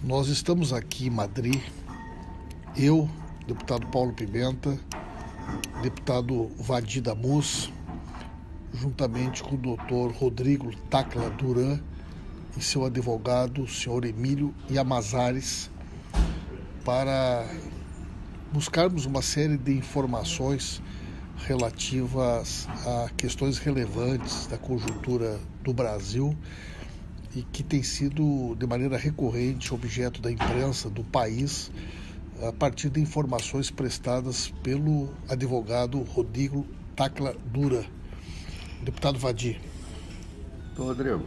Nós estamos aqui em Madrid, eu, deputado Paulo Pimenta, deputado Vadi Damus, juntamente com o doutor Rodrigo Tacla Duran e seu advogado, o senhor Emílio Llamazares, para buscarmos uma série de informações relativas a questões relevantes da conjuntura do Brasil e que tem sido de maneira recorrente objeto da imprensa do país a partir de informações prestadas pelo advogado Rodrigo Tacla Duran. Deputado Vadi. Rodrigo,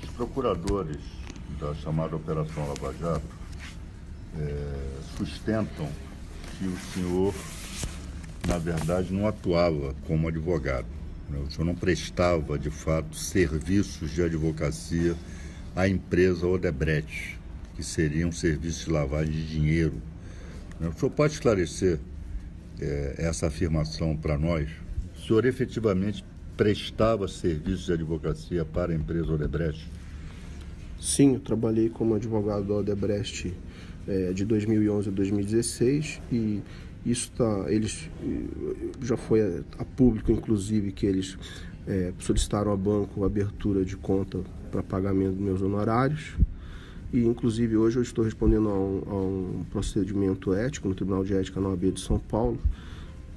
os procuradores da chamada Operação Lava Jato sustentam que o senhor, na verdade, não atuava como advogado. O senhor não prestava, de fato, serviços de advocacia à empresa Odebrecht, que seriam serviços de lavagem de dinheiro. O senhor pode esclarecer essa afirmação para nós? O senhor efetivamente prestava serviços de advocacia para a empresa Odebrecht? Sim, eu trabalhei como advogado da Odebrecht de 2011 a 2016 e isso eles já foi a público, inclusive, que eles solicitaram ao banco a abertura de conta para pagamento dos meus honorários e, inclusive, hoje eu estou respondendo a um procedimento ético no Tribunal de Ética na OAB de São Paulo,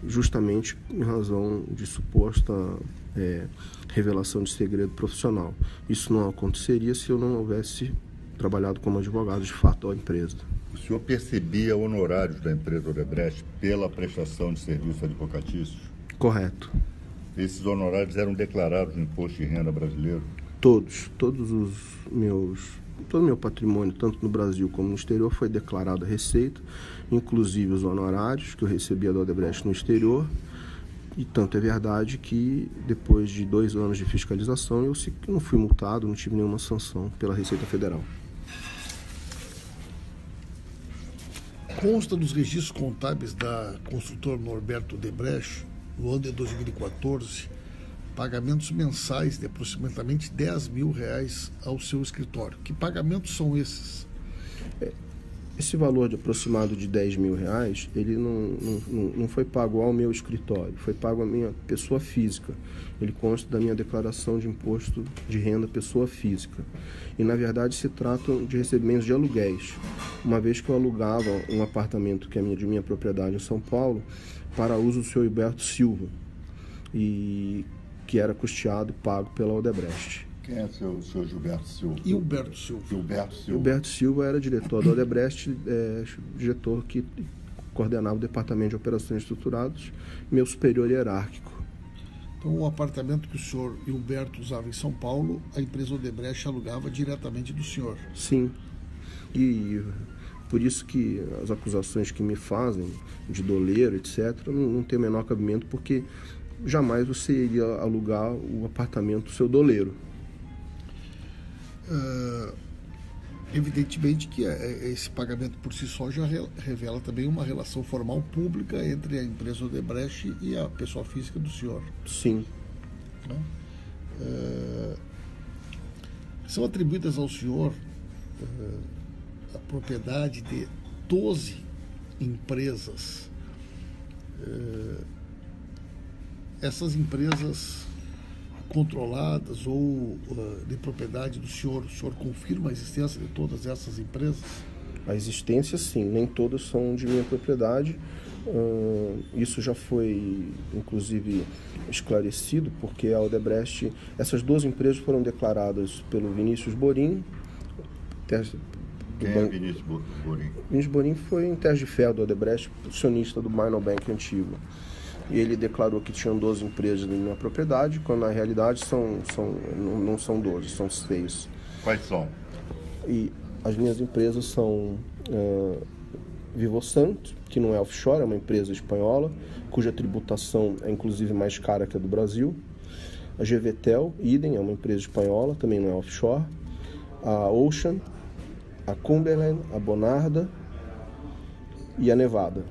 justamente em razão de suposta revelação de segredo profissional. Isso não aconteceria se eu não houvesse trabalhado como advogado de fato à empresa. O senhor percebia honorários da empresa Odebrecht pela prestação de serviços advocatícios? Correto. Esses honorários eram declarados no Imposto de Renda brasileiro? Todo o meu patrimônio, tanto no Brasil como no exterior, foi declarado a Receita, inclusive os honorários que eu recebia da Odebrecht no exterior. E tanto é verdade que, depois de 2 anos de fiscalização, eu não fui multado, não tive nenhuma sanção pela Receita Federal. Consta dos registros contábeis da construtora Norberto Odebrecht, no ano de 2014, pagamentos mensais de aproximadamente R$10 mil ao seu escritório. Que pagamentos são esses? Esse valor de aproximado de R$10 mil, ele não foi pago ao meu escritório, foi pago à minha pessoa física. Ele consta da minha declaração de imposto de renda pessoa física. E, na verdade, se tratam de recebimentos de aluguéis. Uma vez que eu alugava um apartamento que é de minha propriedade em São Paulo para uso do senhor Hilberto Silva, e que era custeado e pago pela Odebrecht. Quem é o senhor Gilberto Silva? Hilberto Silva. Hilberto Silva era diretor da Odebrecht, diretor que coordenava o Departamento de Operações Estruturadas, meu superior hierárquico. Então, o apartamento que o senhor Hilberto usava em São Paulo, a empresa Odebrecht alugava diretamente do senhor? Sim. E por isso que as acusações que me fazem de doleiro, etc., não tem o menor cabimento, porque jamais você iria alugar o apartamento do seu doleiro. Evidentemente que esse pagamento por si só já revela também uma relação formal pública entre a empresa Odebrecht e a pessoa física do senhor. Sim. São atribuídas ao senhor a propriedade de 12 empresas. Essas empresas controladas ou de propriedade do senhor, o senhor confirma a existência de todas essas empresas? A existência, sim, nem todas são de minha propriedade. Isso já foi, inclusive, esclarecido, porque a Odebrecht, essas 12 empresas foram declaradas pelo Vinícius Borim. Quem é Vinícius Borim? Vinícius Borim foi em teste de fé do Odebrecht, acionista do Minor Bank antigo. E ele declarou que tinham 12 empresas na minha propriedade, quando na realidade não são 12, são 6. Quais são? E as minhas empresas são Vivosant, que não é offshore, é uma empresa espanhola, cuja tributação é inclusive mais cara que a do Brasil. A GVTEL, idem, é uma empresa espanhola, também não é offshore. A Ocean, a Cumberland, a Bonarda e a Nevada.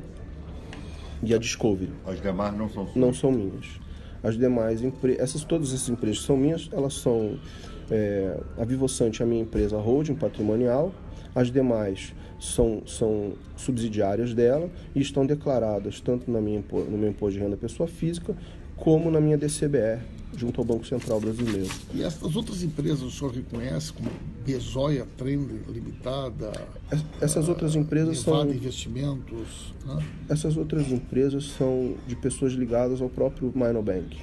E a Discovery. As demais não são suas? Não são minhas. As demais empresas, todas essas empresas são minhas, elas são a VivoSante, a minha empresa holding patrimonial, as demais são subsidiárias dela e estão declaradas tanto no meu imposto de renda pessoa física como na minha DCBR, junto ao Banco Central Brasileiro. E as outras empresas o senhor reconhece como Bezoia Trend Limitada? Essas outras empresas são Investimentos, né? Essas outras empresas são de pessoas ligadas ao próprio Minobank.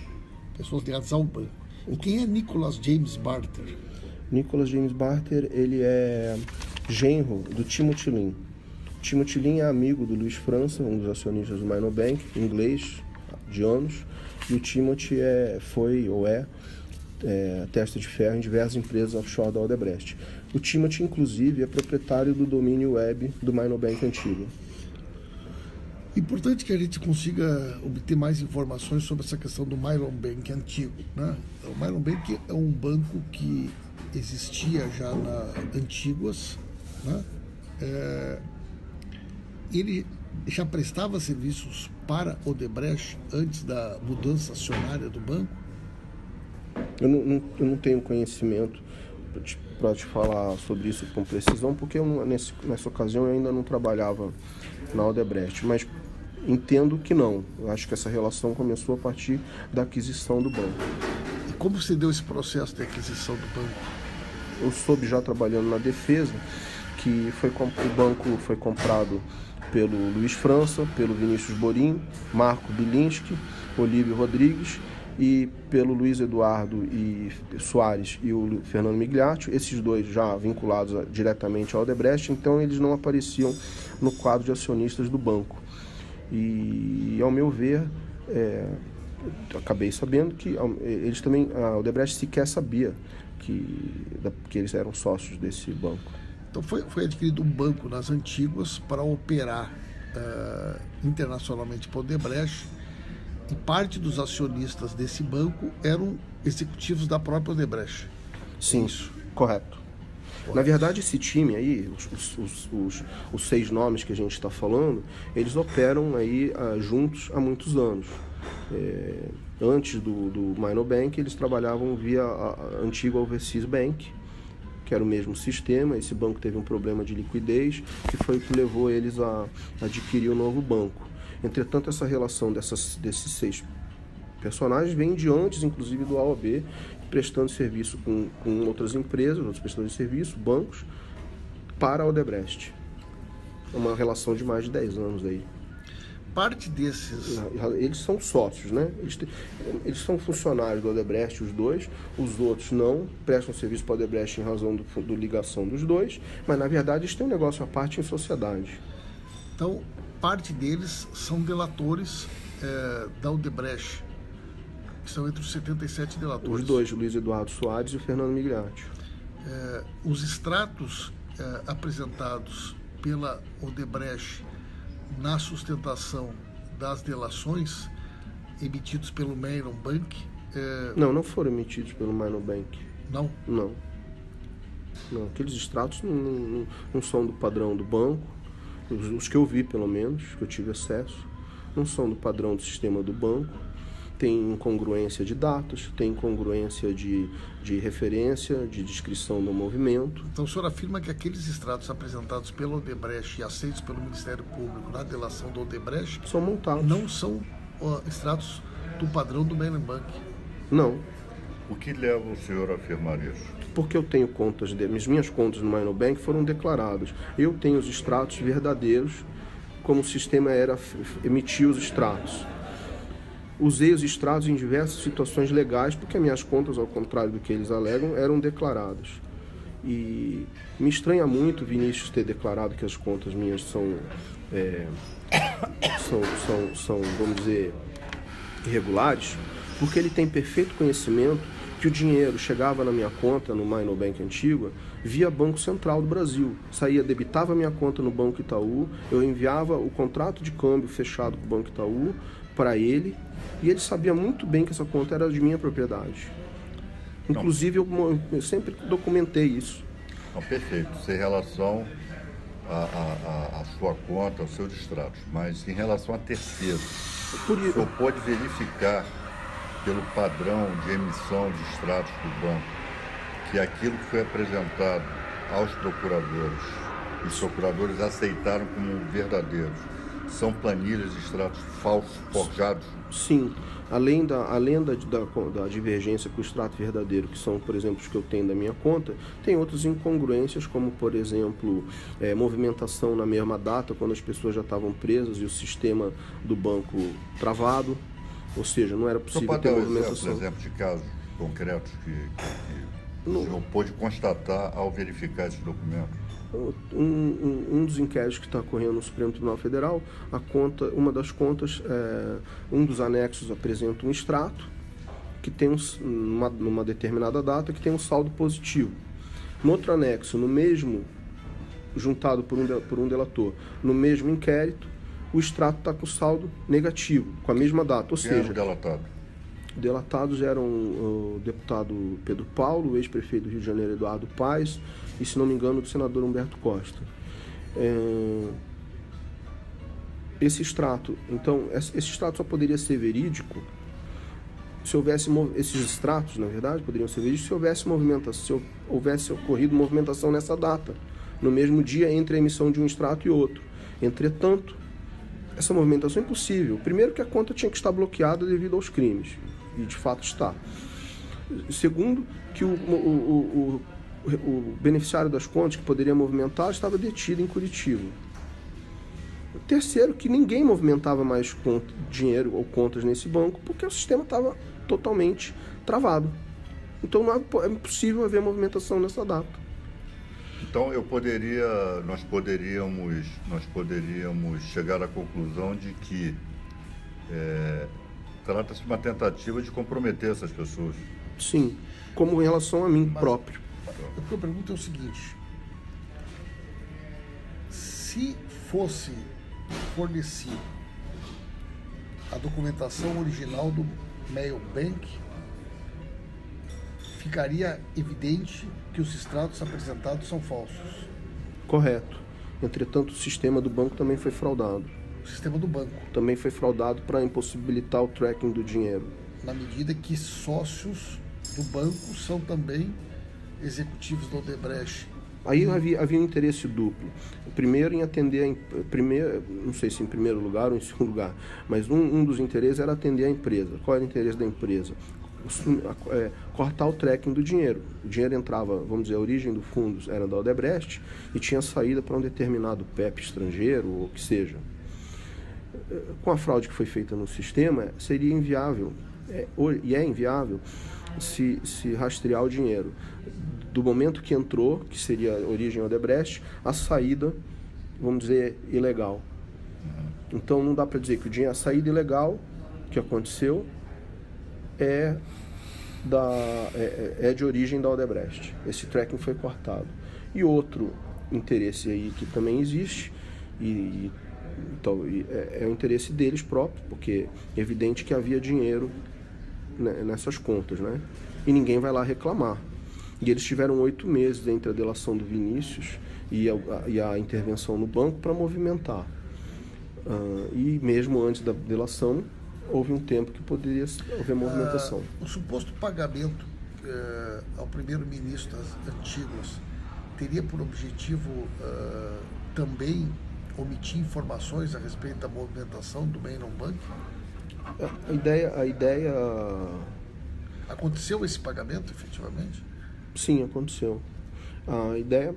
Pessoas ligadas ao banco. E quem é Nicholas James Barter? Nicholas James Barter, ele é genro do Timothy Lean. Timothy Lean é amigo do Luiz França, um dos acionistas do Minobank, inglês, de anos. E o Timothy foi testa de ferro em diversas empresas offshore da Odebrecht. O Timothy, inclusive, é proprietário do domínio web do Minobank antigo. Importante que a gente consiga obter mais informações sobre essa questão do Minobank antigo, né? O Minobank é um banco que existia já na Antíguas, né? Ele já prestava serviços para Odebrecht antes da mudança acionária do banco? Eu não tenho conhecimento para te falar sobre isso com precisão, porque nessa ocasião eu ainda não trabalhava na Odebrecht, mas entendo que não. Eu acho que essa relação começou a partir da aquisição do banco. E como se deu esse processo de aquisição do banco? Eu soube, já trabalhando na defesa, que o banco foi comprado pelo Luiz França, pelo Vinícius Borim, Marco Bilinski, Olívio Rodrigues e pelo Luiz Eduardo Soares e o Fernando Migliaccio, esses dois já vinculados diretamente ao Odebrecht, então eles não apareciam no quadro de acionistas do banco. E ao meu ver, acabei sabendo que eles também, a Odebrecht sequer sabia que eles eram sócios desse banco. Então foi adquirido um banco nas Antíguas para operar internacionalmente para o Odebrecht, e parte dos acionistas desse banco eram executivos da própria Odebrecht. Sim, isso. Correto. Na verdade, esse time aí, os 6 nomes que a gente está falando, eles operam aí juntos há muitos anos. Antes do Minobank, eles trabalhavam via a antiga Overseas Bank, que era o mesmo sistema. Esse banco teve um problema de liquidez, que foi o que levou eles a adquirir o novo banco. Entretanto, essa relação desses 6 personagens vem de antes, inclusive, do AOB, prestando serviço com outras empresas, outros prestadores de serviço, bancos, para a Odebrecht. É uma relação de mais de 10 anos aí. Parte desses... Eles são sócios, né? Eles são funcionários do Odebrecht, os dois. Os outros não prestam serviço para o Odebrecht em razão do ligação dos dois, mas, na verdade, eles têm um negócio à parte em sociedade. Então, parte deles são delatores da Odebrecht, que são entre os 77 delatores. Os dois, o Luiz Eduardo Soares e o Fernando Migliaccio. Os extratos apresentados pela Odebrecht na sustentação das delações emitidos pelo Minobank... Não foram emitidos pelo Minobank. Não? Não. Aqueles extratos não são do padrão do banco. Os que eu vi, pelo menos, que eu tive acesso, não são do padrão do sistema do banco. Tem incongruência de datas, tem incongruência de referência, de descrição do movimento. Então o senhor afirma que aqueles extratos apresentados pela Odebrecht e aceitos pelo Ministério Público na delação da Odebrecht são montados. Não são extratos do padrão do Minobank? Não. O que leva o senhor a afirmar isso? Porque eu tenho as minhas contas no Minobank foram declaradas. Eu tenho os extratos verdadeiros, como o sistema emitiu os extratos. Usei os extratos em diversas situações legais, porque minhas contas, ao contrário do que eles alegam, eram declaradas. E me estranha muito o Vinícius ter declarado que as contas minhas são, vamos dizer, irregulares, porque ele tem perfeito conhecimento que o dinheiro chegava na minha conta no Minobank Antigua via Banco Central do Brasil. Debitava a minha conta no Banco Itaú, eu enviava o contrato de câmbio fechado com o Banco Itaú para ele, e ele sabia muito bem que essa conta era de minha propriedade. Inclusive, eu sempre documentei isso. Não, perfeito. Sem relação à sua conta, aos seus extratos, mas em relação a terceiros, o senhor pode verificar pelo padrão de emissão de extratos do banco, que aquilo que foi apresentado aos procuradores, os procuradores aceitaram como verdadeiros, são planilhas de extratos falsos, forjados? Sim. Além da divergência com o extrato verdadeiro, que são, por exemplo, os que eu tenho da minha conta, tem outras incongruências, como, por exemplo, movimentação na mesma data, quando as pessoas já estavam presas e o sistema do banco travado, ou seja, não era possível ter movimentação. Exemplo de casos concretos que o senhor pôde constatar ao verificar esses documentos? Um dos inquéritos que está ocorrendo no Supremo Tribunal Federal, uma das contas, um dos anexos apresenta um extrato que tem numa determinada data que tem um saldo positivo. No outro anexo, no mesmo, juntado por um delator, no mesmo inquérito, o extrato está com saldo negativo, com a mesma data. Ou seja, delatados eram o deputado Pedro Paulo, o ex-prefeito do Rio de Janeiro, Eduardo Paes, e, se não me engano, o senador Humberto Costa. Esse extrato só poderia ser verídico se houvesse esses extratos, na verdade, poderiam ser verídicos se houvesse movimentação, se houvesse ocorrido movimentação nessa data, no mesmo dia entre a emissão de um extrato e outro. Entretanto, essa movimentação é impossível. Primeiro, que a conta tinha que estar bloqueada devido aos crimes, e de fato está. Segundo, que o beneficiário das contas que poderia movimentar estava detido em Curitiba. Terceiro, que ninguém movimentava mais dinheiro ou contas nesse banco porque o sistema estava totalmente travado. Então é impossível haver movimentação nessa data. Então nós poderíamos chegar à conclusão de que trata-se de uma tentativa de comprometer essas pessoas. Sim, como em relação a mim próprio. O que eu pergunto é o seguinte: se fosse fornecido a documentação original do Mail Bank, ficaria evidente que os extratos apresentados são falsos. Correto. Entretanto, o sistema do banco também foi fraudado. O sistema do banco? Também foi fraudado para impossibilitar o tracking do dinheiro. Na medida que sócios do banco são também executivos do Odebrecht. Aí havia um interesse duplo. Primeiro, em atender não sei se em primeiro lugar ou em segundo lugar, mas um dos interesses era atender a empresa. Qual era o interesse da empresa? Cortar o tracking do dinheiro. O dinheiro entrava, vamos dizer, a origem do fundo era da Odebrecht e tinha saída para um determinado PEP estrangeiro, ou o que seja. Com a fraude que foi feita no sistema, seria inviável, e é inviável, se rastrear o dinheiro do momento que entrou, que seria a origem Odebrecht, a saída, vamos dizer, ilegal. Então não dá para dizer que a saída ilegal que aconteceu é de origem da Odebrecht. Esse tracking foi cortado. E outro interesse aí que também existe, então, é o interesse deles próprios, porque é evidente que havia dinheiro nessas contas, né? E ninguém vai lá reclamar. E eles tiveram 8 meses entre a delação do Vinícius e a intervenção no banco para movimentar. E mesmo antes da delação, houve um tempo que poderia haver movimentação. O suposto pagamento ao primeiro-ministro antigos teria por objetivo também omitir informações a respeito da movimentação do Main Bank? A ideia... Aconteceu esse pagamento, efetivamente? Sim, aconteceu. A ideia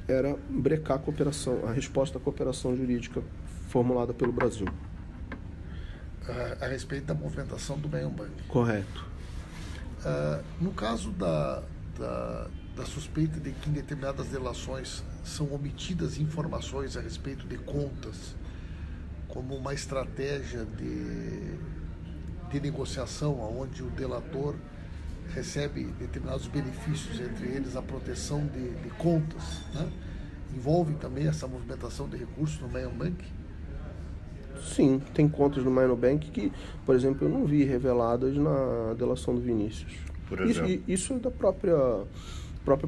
era brecar a resposta à cooperação jurídica formulada pelo Brasil. A respeito da movimentação do Main Bank? Correto. No caso da suspeita de que em determinadas delações são omitidas informações a respeito de contas, como uma estratégia de negociação, onde o delator recebe determinados benefícios, entre eles a proteção de contas, né? Envolve também essa movimentação de recursos no Main Bank? Sim, tem contas no Main Bank que, por exemplo, eu não vi reveladas na delação do Vinícius. Por exemplo? Isso é da própria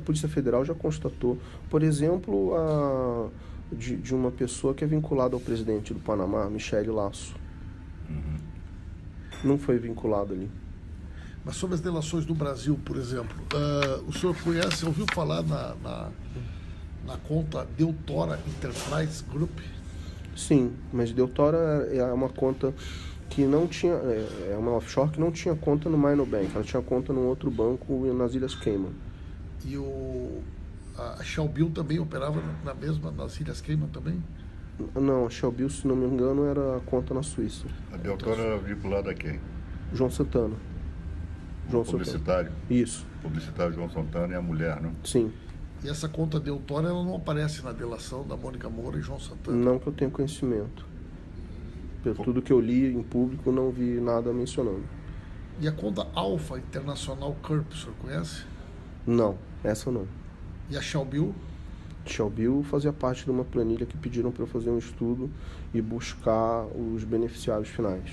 Polícia Federal já constatou. Por exemplo, de uma pessoa que é vinculada ao presidente do Panamá, Michele Lasso. Não foi vinculado ali. Mas sobre as delações do Brasil, por exemplo, o senhor conhece, ouviu falar na conta Deutora Enterprise Group? Sim, mas Deutora é uma conta que não tinha, é uma offshore que não tinha conta no Minor Bank, ela tinha conta num outro banco nas Ilhas Cayman. E a Shellbill também operava nas Ilhas Cayman também? Não, a Shellbill, se não me engano, era a conta na Suíça. A Deutora era vinculada a quem? João Santana. Publicitário? Isso. Publicitário João Santana e a mulher, né? Sim. E essa conta Deutora, ela não aparece na delação da Mônica Moura e João Santana? Não que eu tenha conhecimento. Pelo tudo que eu li em público, não vi nada mencionando. E a conta Alpha International Corp, o senhor conhece? Não, essa não. E a Shellbill? Shellbill fazia parte de uma planilha que pediram para eu fazer um estudo e buscar os beneficiários finais.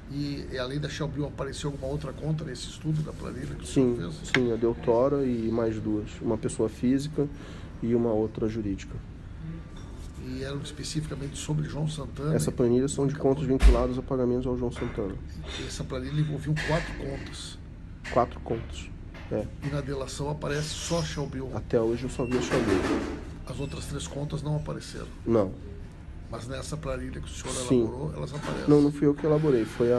E além da Shellbill, apareceu alguma outra conta nesse estudo da planilha que o Sim, senhor fez? sim, a Deutora e mais duas. Uma pessoa física e uma outra jurídica. E eram especificamente sobre João Santana? Essa planilha são de contas vinculadas a pagamentos ao João Santana. E essa planilha envolvia 4 contas. 4 contas. É. E na delação aparece só Shellbill. Até hoje eu só vi a Shellbill. As outras 3 contas não apareceram. Não. Mas nessa planilha que o senhor Sim. elaborou, elas aparecem. Não fui eu que elaborei. Foi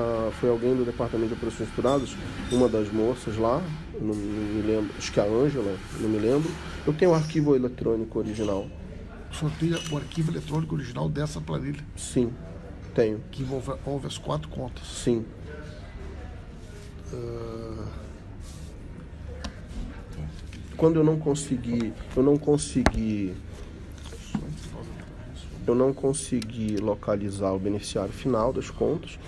alguém do Departamento de Operações Estruturadas, uma das moças lá, não me lembro, acho que a Ângela, não me lembro. Eu tenho o arquivo eletrônico original. O senhor tem o arquivo eletrônico original dessa planilha? Sim, tenho. Que envolve as 4 contas? Sim. Quando eu não consegui localizar o beneficiário final das contas,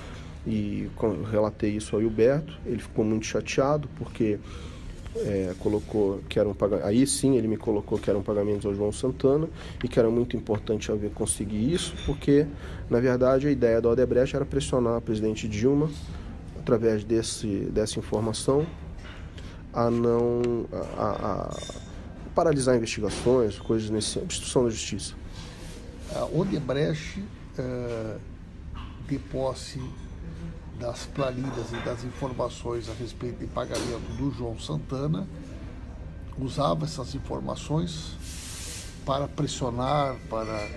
e eu relatei isso ao Hilberto. Ele ficou muito chateado porque colocou que era um pagamento. Aí sim ele me colocou que eram pagamentos ao João Santana e que era muito importante haver conseguir isso, porque na verdade a ideia da Odebrecht era pressionar a presidente Dilma através dessa informação a paralisar investigações, coisas nesse obstrução da justiça. A Odebrecht, de posse das planilhas e das informações a respeito de pagamento do João Santana, usava essas informações para pressionar, para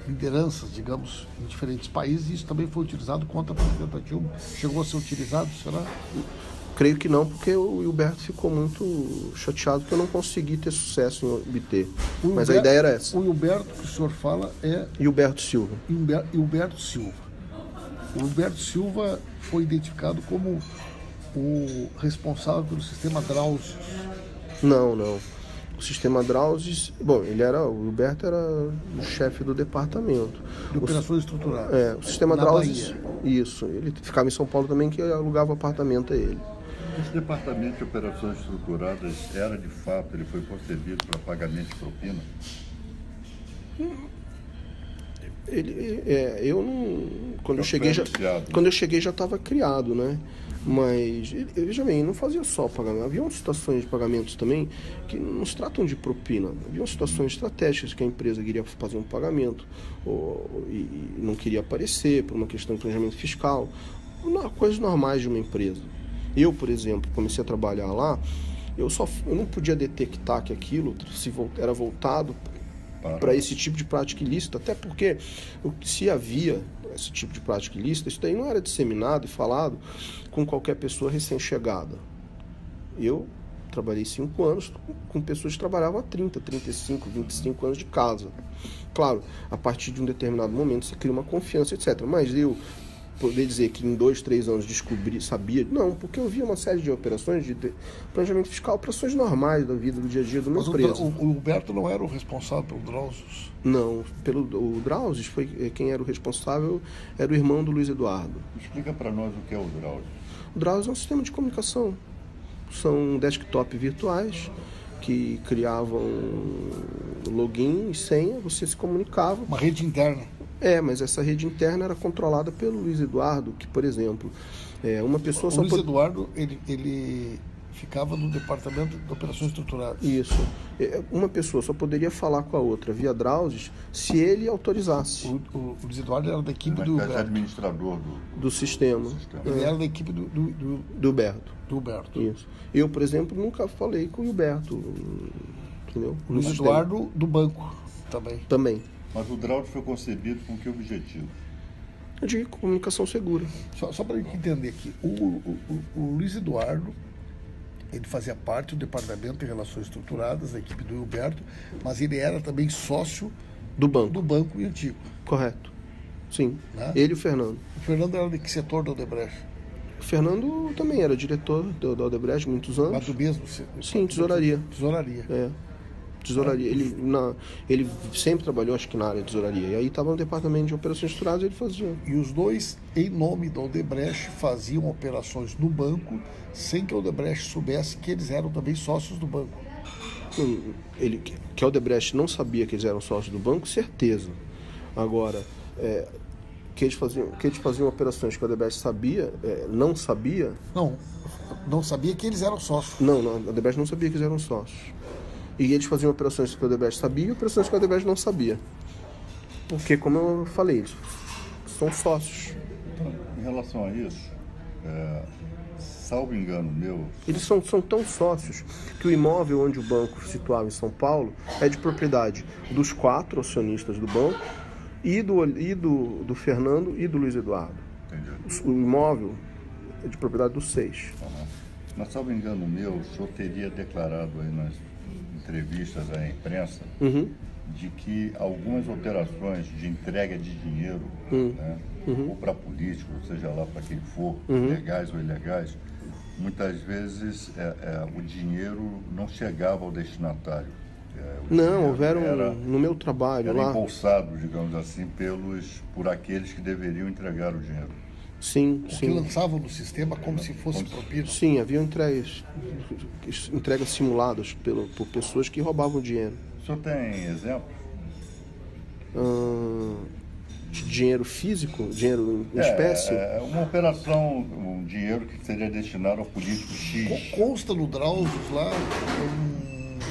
lideranças, digamos, em diferentes países, e isso também foi utilizado contra a presidenta Dilma. Chegou a ser utilizado, será? Creio que não, porque o Hilberto ficou muito chateado que eu não consegui ter sucesso em obter. Mas a ideia era essa. O Hilberto que o senhor fala é... Hilberto Silva. Hilberto Silva. O Hilberto Silva foi identificado como o responsável pelo sistema Drauzes. Não. O sistema Drauzes... Bom, o Hilberto era o chefe do departamento. De operações estruturadas. O sistema Drauzes... Isso. Ele ficava em São Paulo também, que alugava apartamento a ele. Esse departamento de operações estruturadas era, de fato, ele foi concebido para pagamento de propina? Eu não... Quando eu cheguei já estava criado, né? Mas, veja bem, não fazia só pagamento. Havia situações de pagamentos também que não se tratam de propina. Havia situações estratégicas que a empresa queria fazer um pagamento e não queria aparecer por uma questão de planejamento fiscal. Coisas normais de uma empresa. Eu, por exemplo, comecei a trabalhar lá, eu não podia detectar que aquilo era voltado para esse tipo de prática ilícita, até porque se havia esse tipo de prática ilícita, isso daí não era disseminado e falado com qualquer pessoa recém-chegada. Eu trabalhei 5 anos com pessoas que trabalhavam há 30, 35, 25 anos de casa. Claro, a partir de um determinado momento você cria uma confiança, etc. Mas eu poder dizer que em 2, 3 anos sabia, não, porque eu via uma série de operações de planejamento fiscal, operações normais da vida, do dia a dia de uma empresa. O Hilberto não era o responsável pelo Drauzes? Não, o Drauzes foi quem era o responsável, era o irmão do Luiz Eduardo. Explica para nós o que é o Drauzes. O Drauzes é um sistema de comunicação. São desktop virtuais que criavam login e senha, você se comunicava. Uma rede interna. Mas essa rede interna era controlada pelo Luiz Eduardo, que, por exemplo, uma pessoa... Luiz Eduardo, ele ficava no Departamento de Operações Estruturadas. Isso. Uma pessoa só poderia falar com a outra via Drauzes se ele autorizasse. O Luiz Eduardo era da equipe do Humberto. Humberto. Administrador Do sistema. Ele era da equipe do Humberto. Humberto. Isso. Eu, por exemplo, nunca falei com o Humberto. Entendeu? O Luiz Eduardo do banco também. Mas o Drauzes foi concebido com que objetivo? De comunicação segura. Só para a gente entender aqui, o Luiz Eduardo, ele fazia parte do Departamento de Relações Estruturadas, da equipe do Humberto, mas ele era também sócio do banco. Do banco antigo. Correto. Sim. Né? Ele e o Fernando. O Fernando era de que setor da Odebrecht? O Fernando também era diretor da Odebrecht há muitos anos. Mas do mesmo? Sim, tesouraria. Tesouraria. Tesouraria. Ele sempre trabalhou, acho que na área de tesouraria. E aí estava no departamento de operações estruturadas e ele fazia. E os dois, em nome da Odebrecht, faziam operações no banco sem que a Odebrecht soubesse que eles eram também sócios do banco. Que a Odebrecht não sabia que eles eram sócios do banco, certeza. Agora, que eles faziam operações que a Odebrecht não sabia... Não sabia que eles eram sócios. Não, a Odebrecht não sabia que eles eram sócios. E eles faziam operações que a Odebrecht sabia e operações que a Odebrecht não sabia. Porque, como eu falei, eles são sócios. Então, em relação a isso, salvo engano meu... Eles são tão sócios que o imóvel onde o banco se situava em São Paulo é de propriedade dos 4 acionistas do banco e do Fernando e do Luiz Eduardo. Entendi. O imóvel é de propriedade dos 6. Mas, salvo engano meu, o senhor teria declarado aí nas entrevistas à imprensa de que algumas operações de entrega de dinheiro, ou para políticos, ou seja lá para quem for, legais ou ilegais, muitas vezes o dinheiro não chegava ao destinatário. No meu trabalho era lá... embolsado, digamos assim, por aqueles que deveriam entregar o dinheiro. Sim. Que lançavam no sistema como se fosse propina. Sim, haviam entregas simuladas por pessoas que roubavam dinheiro. O senhor tem exemplos? De dinheiro físico? Dinheiro em espécie? Uma operação, um dinheiro que seria destinado ao político X. Consta no Drauzes lá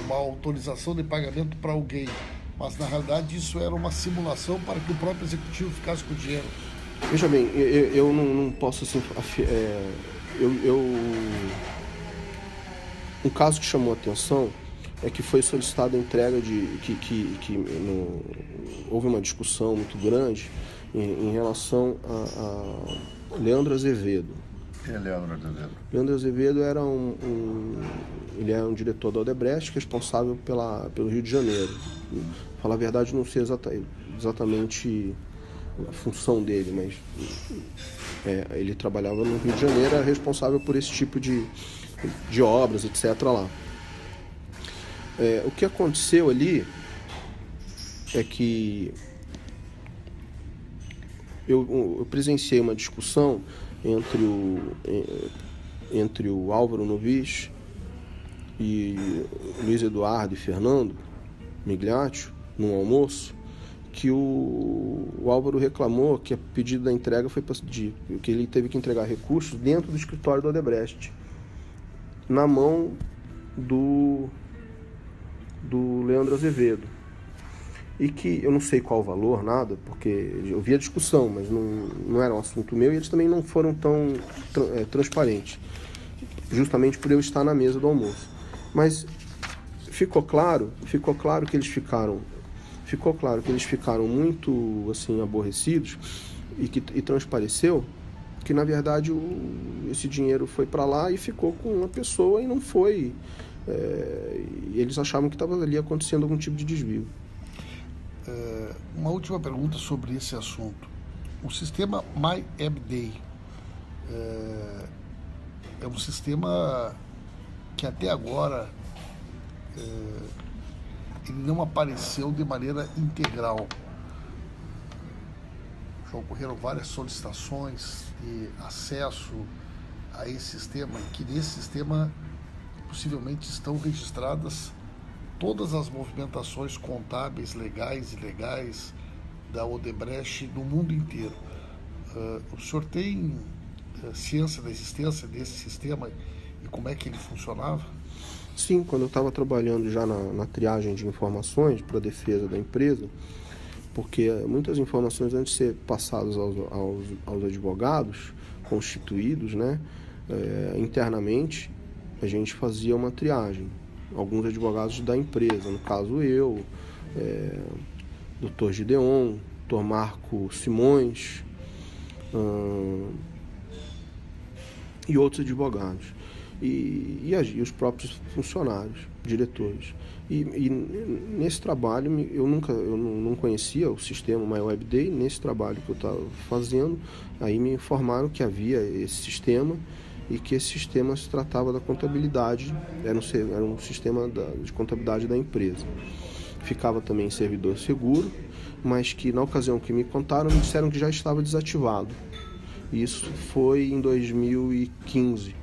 uma autorização de pagamento para alguém, mas na realidade isso era uma simulação para que o próprio executivo ficasse com o dinheiro. Veja bem, eu não posso assim... Um caso que chamou a atenção é que foi solicitada a entrega houve uma discussão muito grande em relação a Leandro Azevedo. Quem é Leandro Azevedo? Leandro Azevedo era ele é um diretor da Odebrecht responsável pelo Rio de Janeiro. Pra falar a verdade, não sei exatamente a função dele, mas ele trabalhava no Rio de Janeiro, era responsável por esse tipo de obras, etc. lá. O que aconteceu ali é que eu presenciei uma discussão entre o Álvaro Novis e Luiz Eduardo e Fernando Migliaccio, num almoço, que o Álvaro reclamou que a pedido da entrega foi que ele teve que entregar recursos dentro do escritório do Odebrecht, na mão do Leandro Azevedo. E que eu não sei qual o valor, nada, porque eu vi a discussão, mas não era um assunto meu, e eles também não foram tão transparentes, justamente por eu estar na mesa do almoço. Mas ficou claro que eles ficaram muito assim aborrecidos e transpareceu que na verdade esse dinheiro foi para lá e ficou com uma pessoa e não foi. E eles achavam que estava ali acontecendo algum tipo de desvio. Uma última pergunta sobre esse assunto. O sistema MyEBD é um sistema que até agora ele não apareceu de maneira integral. Já ocorreram várias solicitações de acesso a esse sistema, e que nesse sistema possivelmente estão registradas todas as movimentações contábeis, legais e ilegais da Odebrecht no mundo inteiro. O senhor tem ciência da existência desse sistema E como é que ele funcionava? Sim, quando eu estava trabalhando já na triagem de informações para a defesa da empresa, porque muitas informações, antes de ser passadas aos advogados constituídos, né, internamente, a gente fazia uma triagem. Alguns advogados da empresa, no caso eu, Dr. Gideon, Dr. Marco Simões e outros advogados. E os próprios funcionários, diretores. E nesse trabalho, eu não conhecia o sistema MyWebDay. Nesse trabalho que eu estava fazendo, aí me informaram que havia esse sistema e que esse sistema se tratava da contabilidade, era um sistema de contabilidade da empresa. Ficava também em servidor seguro, mas que na ocasião que me contaram, me disseram que já estava desativado. Isso foi em 2015.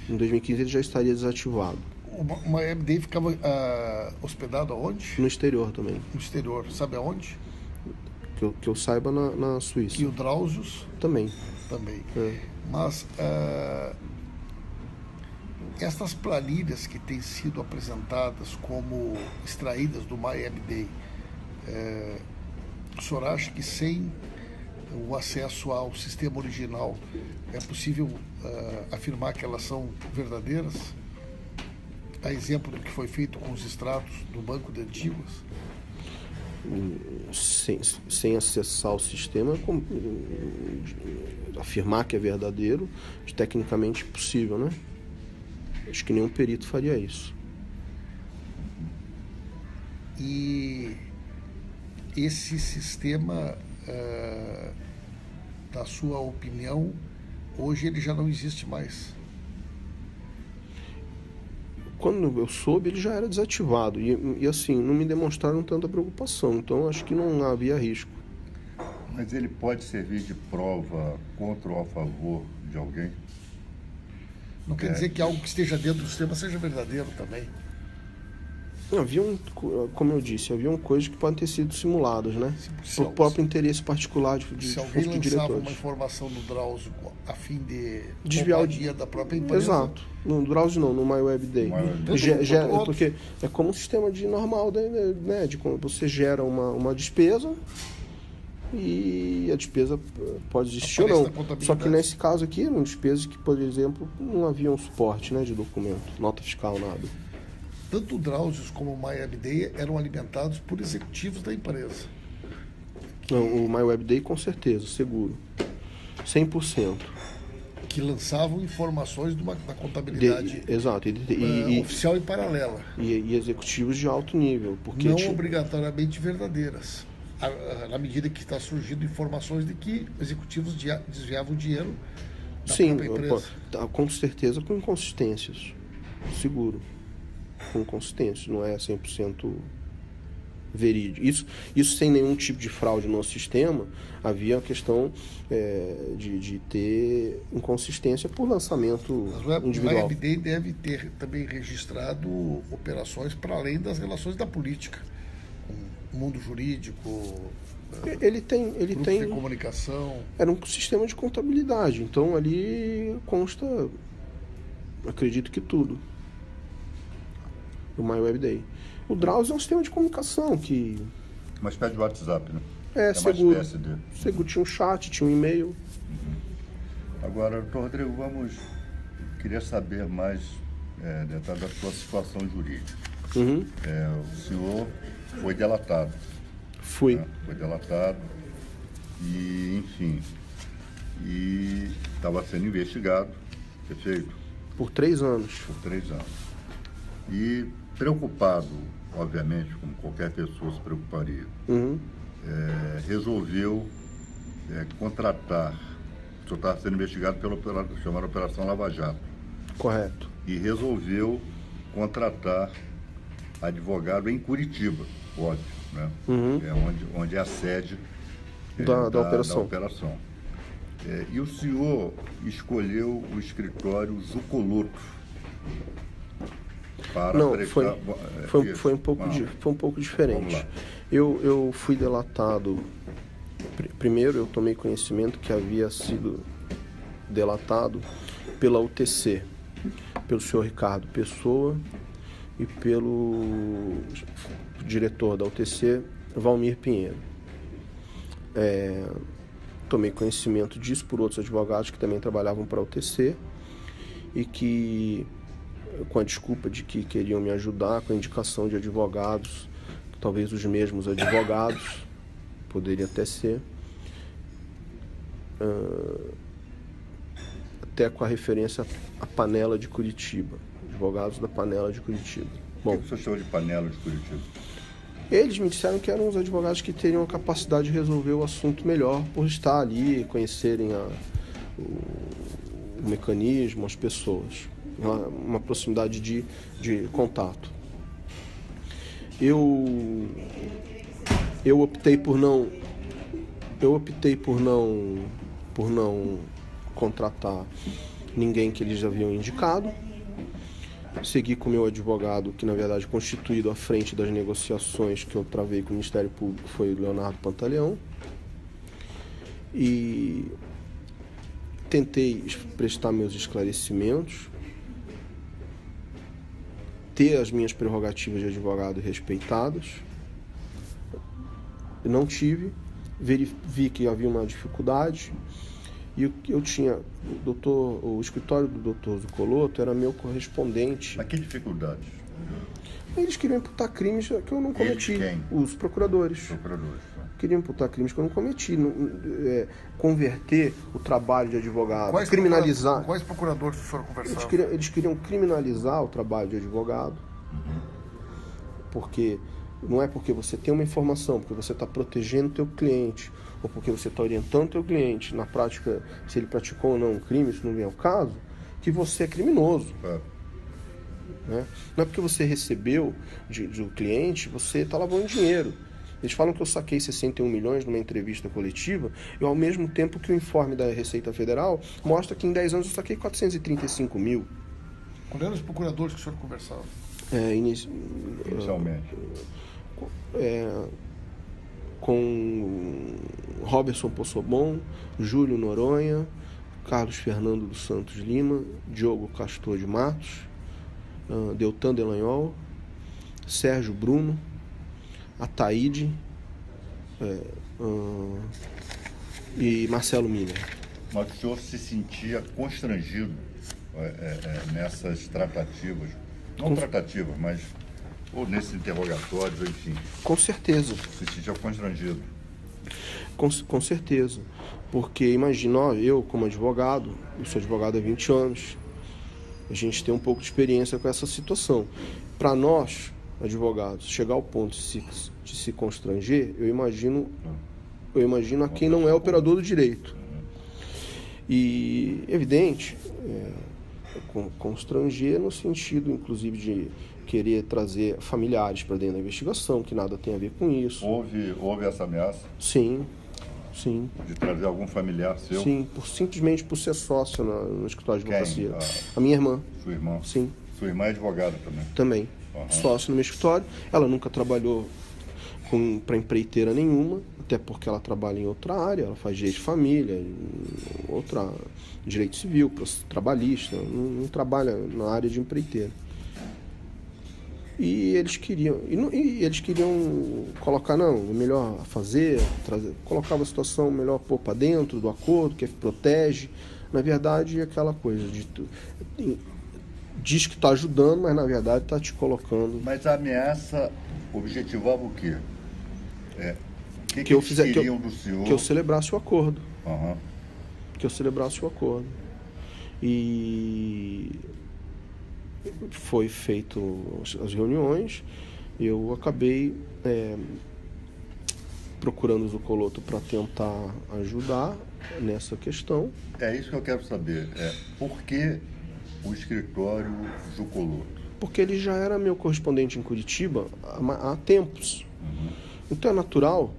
Em 2015 ele já estaria desativado. O MyWebDay ficava hospedado aonde? No exterior também. No exterior. Sabe aonde? Que eu saiba, na Suíça. E o Drauzio? Também. Também. Mas estas planilhas que têm sido apresentadas como extraídas do MyWebDay, o senhor acha que sem o acesso ao sistema original é possível afirmar que elas são verdadeiras? A exemplo do que foi feito com os extratos do banco de antigas? Sem acessar o sistema, afirmar que é verdadeiro, é tecnicamente impossível, né? Acho que nenhum perito faria isso. E esse sistema, na sua opinião, hoje ele já não existe mais? Quando eu soube, ele já era desativado. E assim, não me demonstraram tanta preocupação. Então, acho que não havia risco. Mas ele pode servir de prova contra ou a favor de alguém? Não quer dizer que algo que esteja dentro do sistema seja verdadeiro também? Como eu disse, haviam coisas que podem ter sido simuladas, né? Por próprio interesse particular de se alguém lançava uma informação no Drauzio a fim de desviar o dia da própria empresa. Exato. No Drauzio não, no MyWebDay. Porque é como um sistema normal, né? De quando você gera uma despesa e a despesa pode existir ou não. Só que nesse caso aqui, eram despesas que, por exemplo, não havia um suporte, né, de documento, nota fiscal, nada. Tanto o Drauzio como o MyWebDay eram alimentados por executivos da empresa. Não, o MyWebDay com certeza, seguro. 100%. Que lançavam informações da contabilidade exato, oficial e paralela. E executivos de alto nível. Porque não obrigatoriamente verdadeiras. Na medida que está surgindo informações de que executivos desviavam dinheiro da própria empresa. Com certeza com inconsistências. Seguro. Com consistência, não é 100% verídico. Isso sem nenhum tipo de fraude no sistema, havia a questão de ter inconsistência por lançamento individual. O MyWebDay deve ter também registrado operações para além das relações da política, com o mundo jurídico, ele tem de comunicação. Era um sistema de contabilidade, então ali consta, acredito que tudo. O MyWebDay. O Drauzio é um sistema de comunicação que... Uma espécie de WhatsApp, né? Seguro. Uma espécie de... Seguro. Tinha um chat, tinha um e-mail. Agora, doutor Rodrigo, queria saber mais detalhes da sua situação jurídica. O senhor foi delatado. Fui. Né? Foi delatado e, enfim, estava sendo investigado, perfeito? Por 3 anos. Por 3 anos. E preocupado, obviamente, como qualquer pessoa se preocuparia, resolveu contratar, o senhor estava sendo investigado pela chamada Operação Lava Jato. Correto. E resolveu contratar advogado em Curitiba, óbvio, né? Onde é a sede da operação. E o senhor escolheu o escritório Zucoloto. Não, foi um pouco diferente. Eu fui delatado. Primeiro eu tomei conhecimento que havia sido delatado pela UTC, pelo senhor Ricardo Pessoa e pelo diretor da UTC, Valmir Pinheiro. Tomei conhecimento disso por outros advogados que também trabalhavam para a UTC e que, com a desculpa de que queriam me ajudar, com a indicação de advogados, talvez os mesmos advogados, poderia até ser, até com a referência à Panela de Curitiba, advogados da Panela de Curitiba. Bom, o que você chama de Panela de Curitiba? Eles me disseram que eram os advogados que teriam a capacidade de resolver o assunto melhor por estar ali, conhecerem o mecanismo, as pessoas, uma proximidade de contato. Eu optei por não contratar ninguém que eles haviam indicado. Segui com o meu advogado, que na verdade constituído à frente das negociações que eu travei com o Ministério Público, foi o Leonardo Pantaleão, e tentei prestar meus esclarecimentos, ter as minhas prerrogativas de advogado respeitadas. Não tive, vi que havia uma dificuldade. E eu tinha, o escritório do Dr. Zuccolotto era meu correspondente. Mas que dificuldades? Eles queriam imputar crimes que eu não cometi. Eles quem? Os procuradores. Queriam imputar crimes que eu não cometi. Converter o trabalho de advogado, criminalizar. Quais procuradores foram conversar? Eles queriam criminalizar o trabalho de advogado. Porque não é porque você tem uma informação, porque você está protegendo o teu cliente, ou porque você está orientando o teu cliente, na prática, se ele praticou ou não um crime, isso não vem ao caso, que você é criminoso. Né? Não é porque você recebeu do cliente, você está lavando dinheiro. Eles falam que eu saquei 61 milhões numa entrevista coletiva, e ao mesmo tempo que o informe da Receita Federal mostra que em 10 anos eu saquei 435 mil. Qual eram os procuradores que o senhor conversava? Inicialmente. Com Robertson Possobon, Júlio Noronha, Carlos Fernando dos Santos Lima, Diogo Castor de Matos, Deltan Delanhol, Sérgio Bruno, Ataíde e Marcelo Miller. Mas o senhor se sentia constrangido nessas tratativas? Não tratativas, mas ou nesses interrogatórios, enfim. Com certeza. Se sentia constrangido? Com certeza. Porque imagina, eu como advogado, eu sou advogado há 20 anos, a gente tem um pouco de experiência com essa situação. Para nós, advogados, chegar ao ponto de se constranger, eu imagino a quem não é operador do direito. E, evidente, constranger no sentido, inclusive, de querer trazer familiares para dentro da investigação, que nada tem a ver com isso. Houve essa ameaça? Sim. De trazer algum familiar seu? Sim, simplesmente por ser sócio no escritório de advocacia. Quem? A minha irmã. Sua irmã? Sim. Sua irmã é advogada também? Também. Sócio no meu escritório. Ela nunca trabalhou para empreiteira nenhuma, até porque ela trabalha em outra área, ela faz direito de família, direito civil, trabalhista, não trabalha na área de empreiteira. E eles queriam colocar, é melhor colocava a situação melhor pôr para dentro do acordo, que protege. Na verdade, é aquela coisa diz que está ajudando, mas na verdade está te colocando. Mas a ameaça objetivava o quê? Que eu queriam do senhor? Que eu celebrasse o acordo. Uhum. Que eu celebrasse o acordo. E foi feito as reuniões, eu acabei procurando o Zuccolotto para tentar ajudar nessa questão. É isso que eu quero saber. Por que o escritório Zuccolotto? Porque ele já era meu correspondente em Curitiba há tempos. Uhum. Então é natural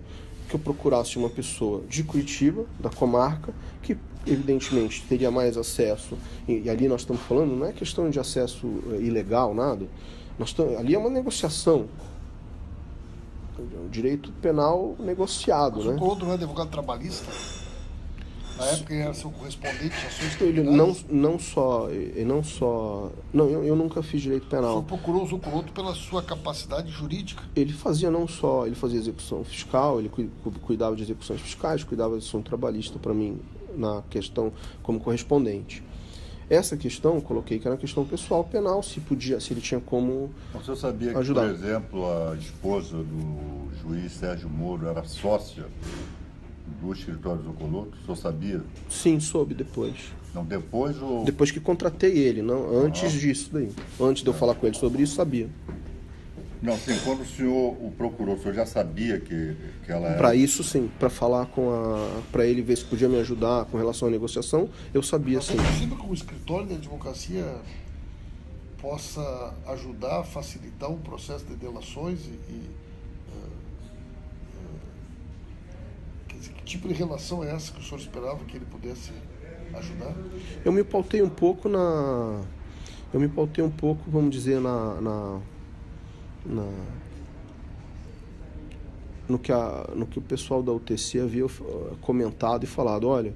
que eu procurasse uma pessoa de Curitiba, da comarca, que evidentemente teria mais acesso, e ali nós estamos falando, não é questão de acesso ilegal, nada, ali é uma negociação, o direito penal negociado. O Zuccolotto não é advogado trabalhista? Na época ele era seu correspondente de ações Ele criminais? eu nunca fiz direito O penal. senhor procurou o Zucoloto pela sua capacidade jurídica? Ele fazia execução fiscal, ele cuidava de execuções fiscais, cuidava de ação trabalhista para mim na questão como correspondente. Essa questão eu coloquei que era uma questão pessoal penal, se ele tinha como O senhor sabia que, ajudar. por exemplo, a esposa do juiz Sérgio Moro era sócia do escritório Zucoloto? O senhor sabia? Sim, soube depois. Não, depois ou... Depois que contratei ele, não antes disso daí. Antes de eu falar com ele sobre isso, sabia. Não, sim, quando o senhor o procurou, o senhor já sabia que ela era... Para isso, sim. Para falar para ele ver se podia me ajudar com relação à negociação, eu sabia, sim. É possível que o escritório de advocacia possa ajudar, facilitar um processo de delações quer dizer, que tipo de relação é essa que o senhor esperava que ele pudesse ajudar? Eu me pautei um pouco vamos dizer, no que o pessoal da UTC havia comentado e falado: olha,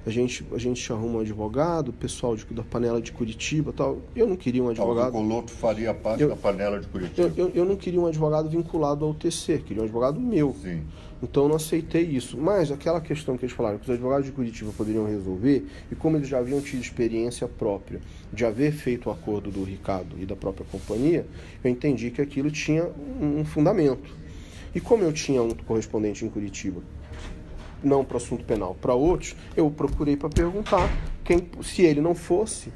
a gente arruma um advogado, o pessoal da panela de Curitiba tal. Eu não queria um advogado. O Zucoloto faria parte da panela de Curitiba. Eu não queria um advogado vinculado ao UTC, queria um advogado meu. Sim. Então eu não aceitei isso. Mas aquela questão que eles falaram que os advogados de Curitiba poderiam resolver, e como eles já haviam tido experiência própria de haver feito o acordo do Ricardo e da própria companhia, eu entendi que aquilo tinha um fundamento. E como eu tinha um correspondente em Curitiba, não para assunto penal, para outros, eu procurei para perguntar se ele não fosse,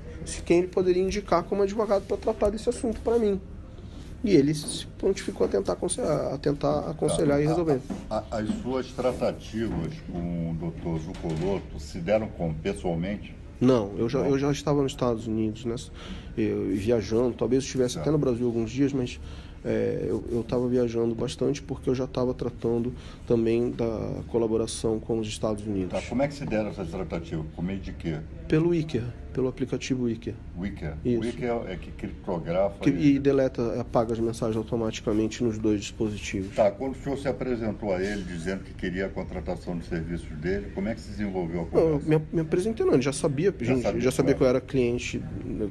quem ele poderia indicar como advogado para tratar desse assunto para mim. E ele se prontificou a tentar aconselhar e resolver. As suas tratativas com o doutor Zucoloto se deram pessoalmente? Não, eu já estava nos Estados Unidos, né? Viajando, talvez eu estivesse até no Brasil alguns dias, mas eu estava viajando bastante porque eu já estava tratando também da colaboração com os Estados Unidos. Tá, como é que se deram essas tratativas? Por meio de quê? Pelo Wicker, pelo aplicativo Wicker. Wicker? Isso. Wicker é que criptografa... E deleta, apaga as mensagens automaticamente nos dois dispositivos. Tá, quando o senhor se apresentou a ele dizendo que queria a contratação de serviços dele, como é que se desenvolveu a conversa? Eu me apresentei, não, ele já sabia que eu era cliente,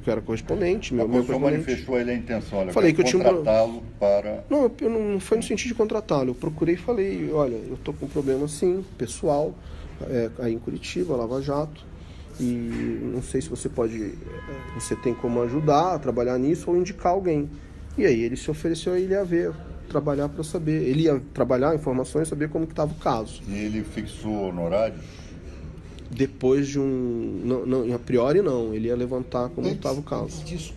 que eu era correspondente. O senhor manifestou a ele a intenção, olha, falei que eu tinha contratá-lo para... Não, não foi no sentido de contratá-lo. Eu procurei e falei: olha, eu estou com um problema assim, pessoal, aí em Curitiba, Lava Jato, e não sei se você tem como ajudar a trabalhar nisso ou indicar alguém. E aí ele se ofereceu a ele a ver, trabalhar para saber. Ele ia trabalhar informações e saber como que estava o caso. E ele fixou honorários? Depois de não, a priori não, ele ia levantar como estava o caso. Antes disso,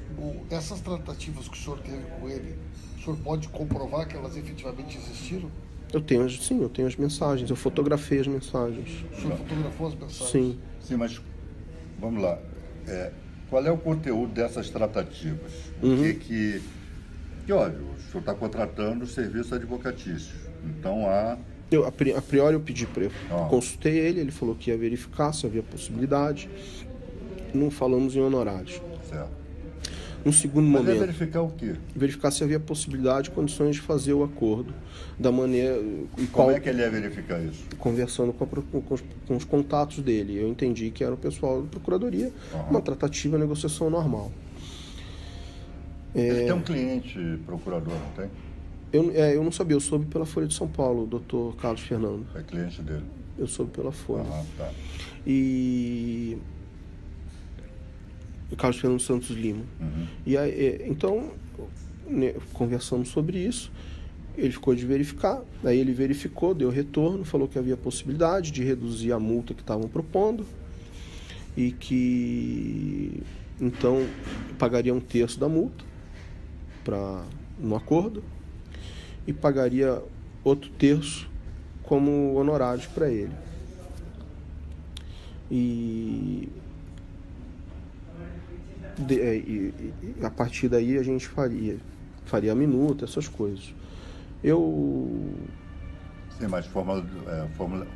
essas tratativas que o senhor teve com ele, o senhor pode comprovar que elas efetivamente existiram? Eu tenho as mensagens, eu fotografei as mensagens. O senhor fotografou as mensagens? Sim. Sim, mas vamos lá. Qual é o conteúdo dessas tratativas? Que olha, o senhor está contratando serviços advocatícios. Então há... A priori eu pedi para ele, consultei ele falou que ia verificar se havia possibilidade. Não falamos em honorários. Certo. No segundo Mas momento... verificar o quê? Verificar se havia possibilidade e condições de fazer o acordo da maneira... Como é que ele ia verificar isso? Conversando com os contatos dele. Eu entendi que era o pessoal da Procuradoria, uma tratativa, negociação normal. Ele tem um cliente procurador, não tem? Eu não sabia, eu soube pela Folha de São Paulo, o doutor Carlos Fernando. É cliente dele? Eu soube pela Folha. Tá. E Carlos Fernando Santos Lima. E aí, então, conversamos sobre isso. Ele ficou de verificar, aí ele verificou, deu retorno, falou que havia possibilidade de reduzir a multa que estavam propondo e que então pagaria 1/3 da multa no acordo e pagaria outro terço como honorários para ele. E a partir daí a gente faria a minuta, essas coisas. Sim, mas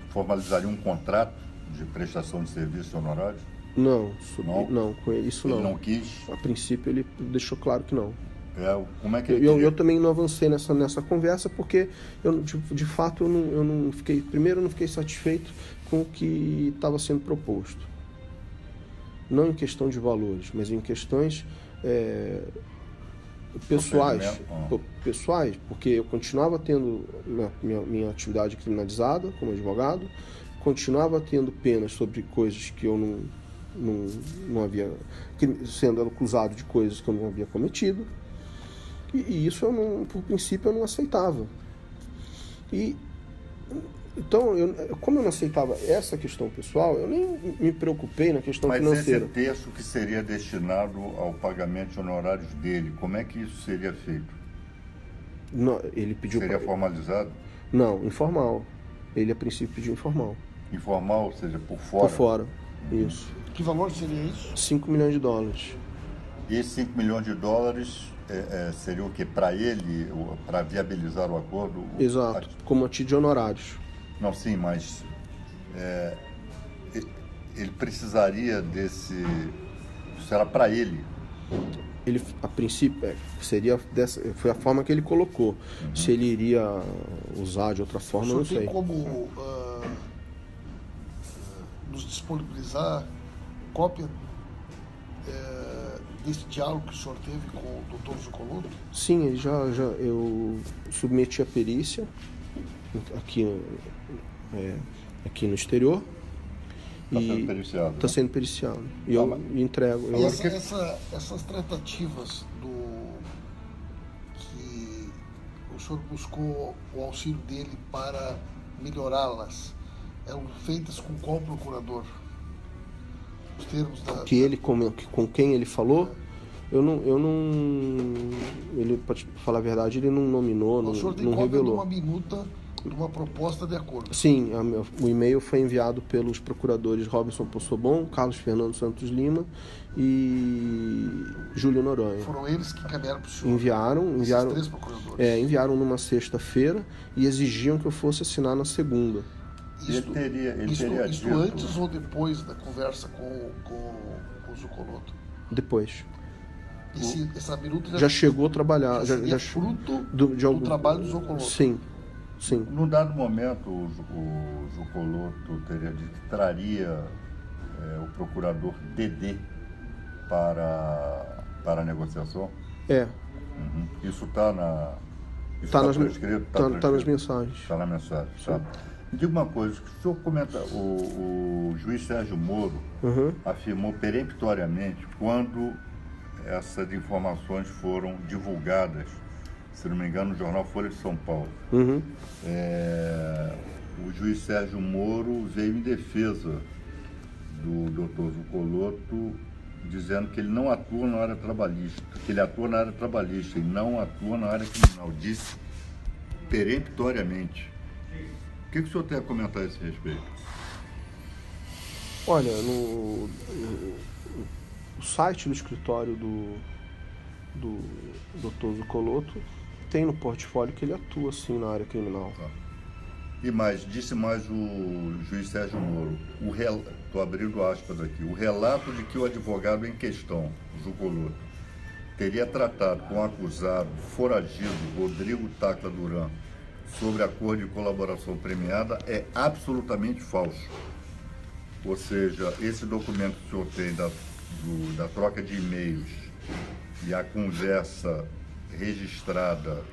formalizaria um contrato de prestação de serviços honorários? Não, com ele isso não. Ele não quis? A princípio ele deixou claro que não. Como é que eu também não avancei nessa conversa porque de fato eu não fiquei satisfeito com o que estava sendo proposto. Não em questão de valores, mas em questões pessoais, porque eu continuava tendo minha atividade criminalizada como advogado, continuava tendo penas sobre coisas que eu não havia, sendo acusado de coisas que eu não havia cometido, e isso por princípio eu não aceitava. Então, como eu não aceitava essa questão pessoal, eu nem me preocupei na questão financeira. Mas esse terço que seria destinado ao pagamento de honorários dele, como é que isso seria feito? Não, ele pediu. Seria formalizado? Não, informal. Ele, a princípio, pediu informal. Informal, ou seja, por fora? Por fora, isso. Que valor seria isso? $5 milhões. E esses $5 milhões seria o quê? Para ele, para viabilizar o acordo? Exato, como a título de honorários. Não, sim, mas ele precisaria desse... Isso era para ele? Ele, a princípio, foi a forma que ele colocou. Uhum. Se ele iria usar de outra forma, eu não sei. Tem como nos disponibilizar cópia desse diálogo que o senhor teve com o Dr. Zuccolotto? Sim, eu submeti a perícia aqui no exterior. Está sendo periciado. E eu entrego. Essas tratativas que o senhor buscou o auxílio dele para melhorá-las, eram feitas com qual procurador? Os termos com quem ele falou? Eu não. Ele, para falar a verdade, ele não nominou, não revelou. O senhor tem cópia de uma minuta de uma proposta de acordo? Sim, o e-mail foi enviado pelos procuradores Robson Possobon, Carlos Fernando Santos Lima e Júlio Noronha. Foram eles que encaminharam para o senhor? Enviaram. Esses 3 procuradores? Enviaram numa sexta-feira e exigiam que eu fosse assinar na segunda. Isso antes ou depois da conversa com o Zuccolotto? Depois. Essa minuta já chegou a trabalhar. Já fruto do trabalho do Zuccolotto? Sim. Num dado momento, o Zuccolotto teria dito que traria o procurador Dedê para a negociação? Uhum. Isso está nas mensagens. Está na mensagem, tá? Me diga uma coisa, o senhor comenta, o juiz Sérgio Moro afirmou peremptoriamente quando essas informações foram divulgadas, se não me engano, no jornal Folha de São Paulo. O juiz Sérgio Moro veio em defesa do Dr. Zuccolotto, dizendo que ele não atua na área trabalhista, que ele atua na área trabalhista e não atua na área criminal. Disse peremptoriamente. O que o senhor tem a comentar a esse respeito? Olha, no site do escritório do Dr. Zuccolotto tem no portfólio que ele atua sim na área criminal. Tá. E disse mais o juiz Sérgio Moro, estou abrindo aspas aqui, o relato de que o advogado em questão, Zuccolotto, teria tratado com o acusado foragido Rodrigo Tacla Duran sobre acordo de colaboração premiada é absolutamente falso. Ou seja, esse documento que o senhor tem da troca de e-mails e a conversa registrada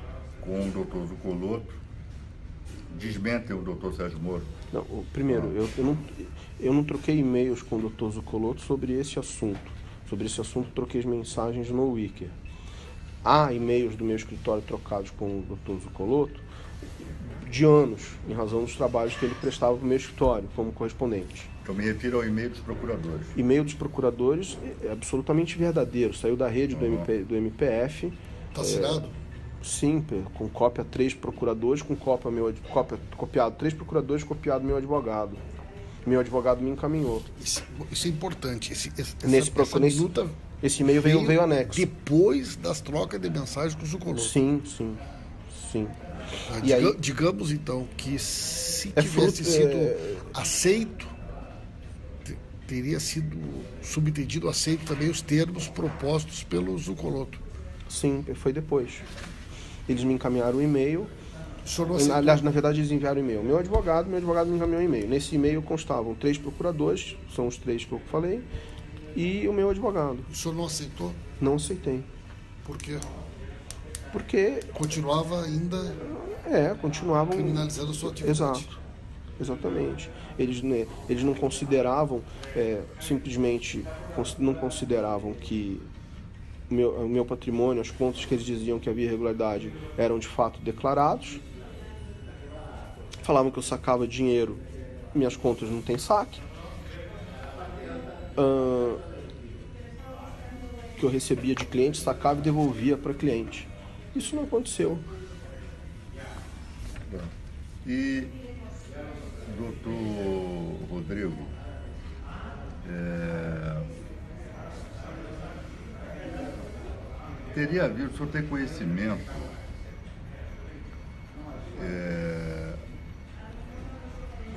com o Dr. Zuccolotto desmentem o Dr. Sérgio Moro? Não, primeiro, eu não troquei e-mails com o Dr. Zuccolotto sobre esse assunto. Sobre esse assunto, troquei as mensagens no Wicker. Há e-mails do meu escritório trocados com o Dr. Zuccolotto de anos, em razão dos trabalhos que ele prestava para o meu escritório como correspondente. Então me refiro ao e-mail dos procuradores. E-mail dos procuradores é absolutamente verdadeiro. Saiu da rede do MPF. Está assinado? Sim, com cópia 3 procuradores, com copiado 3 procuradores, copiado meu advogado. Meu advogado me encaminhou. Isso é importante. Esse e-mail veio anexo. Depois das trocas de mensagens com o Zuccolotto. Sim. Digamos então que se tivesse sido aceito, teria sido subentendido aceito também os termos propostos pelo Zuccolotto. Sim, foi depois. Eles me encaminharam o e-mail O senhor não aceitou? Aliás, na verdade, eles enviaram e-mail. Meu advogado me encaminhou um e-mail. Nesse e-mail constavam 3 procuradores, são os 3 que eu falei, e o meu advogado. O senhor não aceitou? Não aceitei. Por quê? Porque... Continuava ainda continuavam... criminalizando a sua atividade. Exatamente. Eles não consideravam, simplesmente não consideravam que o meu patrimônio, as contas que eles diziam que havia irregularidade eram de fato declarados. Falavam que eu sacava dinheiro, minhas contas não tem saque. Que eu recebia de cliente, sacava e devolvia para cliente. Isso não aconteceu. E, doutor Rodrigo, teria havido, o senhor tem conhecimento,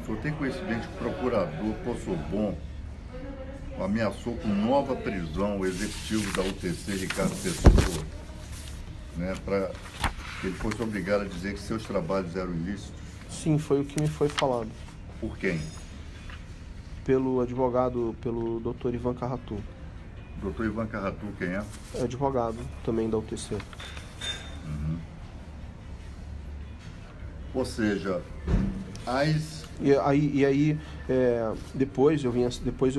o senhor tem conhecimento que o procurador Possobon ameaçou com nova prisão o executivo da UTC, Ricardo Pessoa, né, para que ele fosse obrigado a dizer que seus trabalhos eram ilícitos? Sim, foi o que me foi falado. Por quem? Pelo advogado, pelo Dr. Ivan Carratu. Dr. Ivan Carratu, quem é? É advogado também da UTC. Uhum. Ou seja, depois eu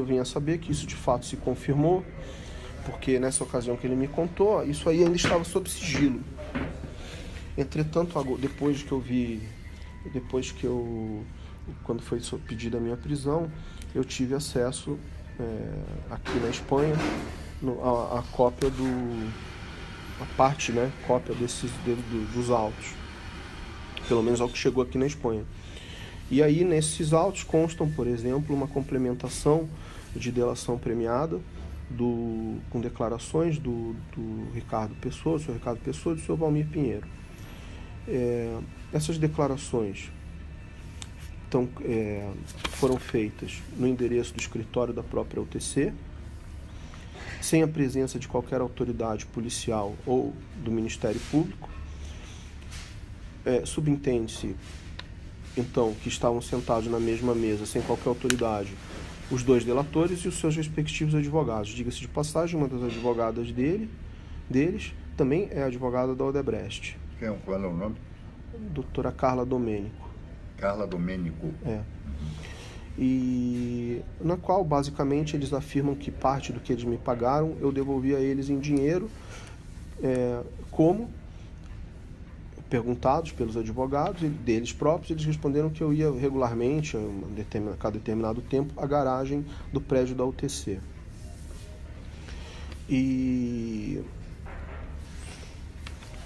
vim a saber que isso de fato se confirmou, porque nessa ocasião que ele me contou, isso aí ainda estava sob sigilo. Entretanto, quando foi pedida a minha prisão, eu tive acesso aqui na Espanha a cópia cópia dos autos, pelo menos ao que chegou aqui na Espanha. E aí nesses autos constam, por exemplo, uma complementação de delação premiada com declarações do Ricardo Pessoa, do senhor Ricardo Pessoa e do senhor Valmir Pinheiro. Essas declarações foram feitas no endereço do escritório da própria UTC, sem a presença de qualquer autoridade policial ou do Ministério Público. Subentende-se, então, que estavam sentados na mesma mesa, sem qualquer autoridade, os 2 delatores e os seus respectivos advogados. Diga-se de passagem, uma das advogadas deles também é advogada da Odebrecht. Qual é o nome? Doutora Carla Domênico. Carla Domênico. E na qual, basicamente, eles afirmam que parte do que eles me pagaram eu devolvi a eles em dinheiro, como perguntados pelos advogados deles próprios, eles responderam que eu ia regularmente, a cada determinado tempo, à garagem do prédio da UTC. E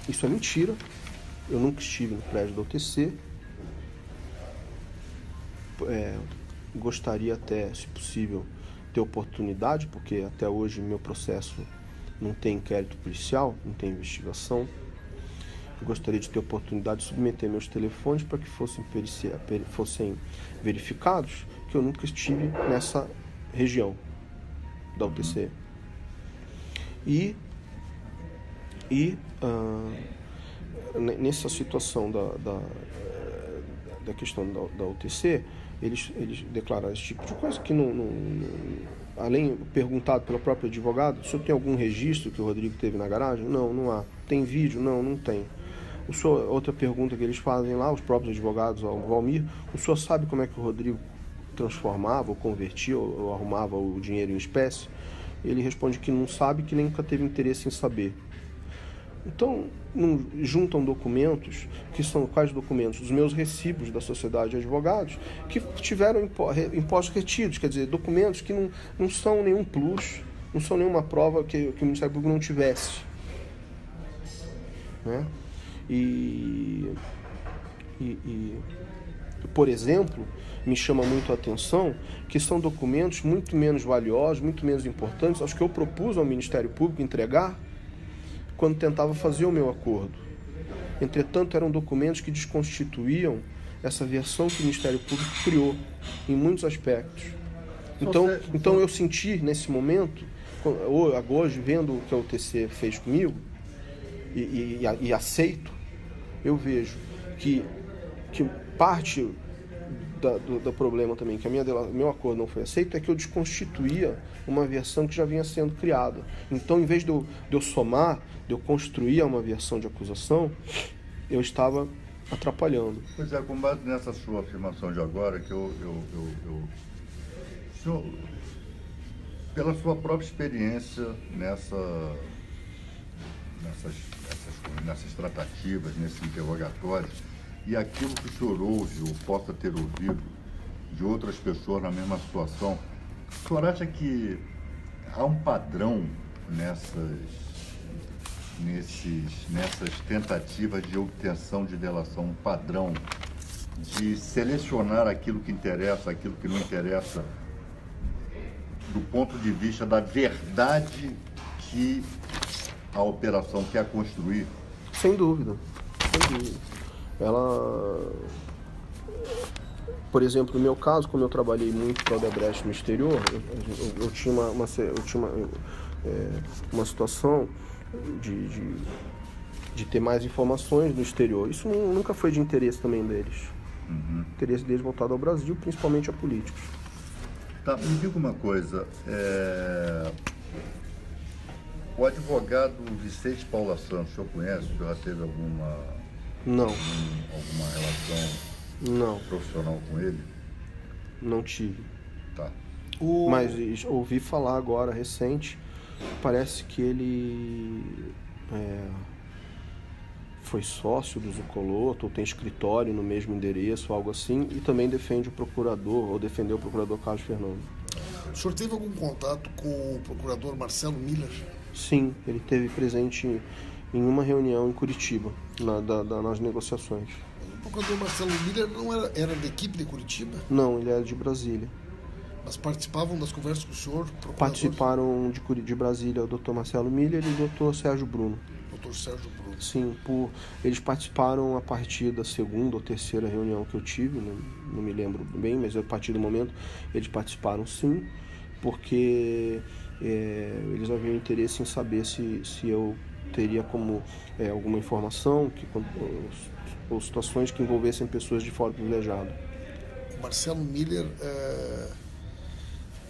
isso é mentira. Eu nunca estive no prédio da UTC. Gostaria até, se possível, ter oportunidade, porque até hoje meu processo não tem inquérito policial, não tem investigação. Eu gostaria de ter oportunidade de submeter meus telefones para que fossem verificados, que eu nunca estive nessa região da UTC. Nessa situação da questão da UTC, eles declararam esse tipo de coisa que além perguntado pelo próprio advogado: o senhor tem algum registro que o Rodrigo teve na garagem? Não há. Tem vídeo? Não tem. Outra pergunta que eles fazem lá, os próprios advogados ao Valmir: o senhor sabe como é que o Rodrigo transformava ou convertia ou arrumava o dinheiro em espécie? Ele responde que não sabe, que nem nunca teve interesse em saber. Então, juntam documentos, que são quais documentos? Os meus recibos da Sociedade de Advogados, que tiveram impostos retidos, quer dizer, documentos que não são nenhum plus, não são nenhuma prova que o Ministério Público não tivesse. Né? Por exemplo, me chama muito a atenção que são documentos muito menos valiosos, muito menos importantes, aos que eu propus ao Ministério Público entregar quando tentava fazer o meu acordo. Entretanto, eram documentos que desconstituíam essa versão que o Ministério Público criou, em muitos aspectos. Então eu senti, nesse momento, hoje, vendo o que a UTC fez comigo, e aceito, eu vejo que parte do problema também, que meu acordo não foi aceito, é que eu desconstituía uma versão que já vinha sendo criada. Então, em vez de eu somar, de eu construir uma versão de acusação, eu estava atrapalhando. Pois é, com base nessa sua afirmação de agora, que senhor, pela sua própria experiência nessas tratativas, nesses interrogatórios, e aquilo que o senhor ouve ou possa ter ouvido de outras pessoas na mesma situação, o senhor acha que há um padrão nessas tentativas de obtenção de delação, um padrão de selecionar aquilo que interessa, aquilo que não interessa, do ponto de vista da verdade que a operação quer construir? Sem dúvida, sem dúvida. Por exemplo, no meu caso, como eu trabalhei muito para o Odebrecht no exterior, eu tinha uma situação de ter mais informações no exterior. Isso nunca foi de interesse também deles. Interesse deles voltado ao Brasil, principalmente a políticos. Tá, me diga uma coisa, o advogado Vicente Paula Santos, o senhor conhece? O senhor já teve alguma relação profissional com ele? Não tive. Tá. Mas ouvi falar agora, recente, parece que ele foi sócio do Zucoloto, ou tem escritório no mesmo endereço, algo assim, e também defende o procurador, ou defendeu o procurador Carlos Fernando. O senhor teve algum contato com o procurador Marcelo Miller? Sim, ele esteve presente em uma reunião em Curitiba, nas negociações. O procurador Marcelo Miller não era da equipe de Curitiba? Não, ele era de Brasília. Mas participavam das conversas com o senhor? Participaram de Brasília o Dr. Marcelo Miller e o Dr. Sérgio Bruno. Dr. Sérgio Bruno. Sim, eles participaram a partir da segunda ou terceira reunião que eu tive, não me lembro bem, mas a partir do momento eles participaram sim, porque eles haviam interesse em saber se eu teria como alguma informação ou situações que envolvessem pessoas de fora privilegiado. Marcelo Miller,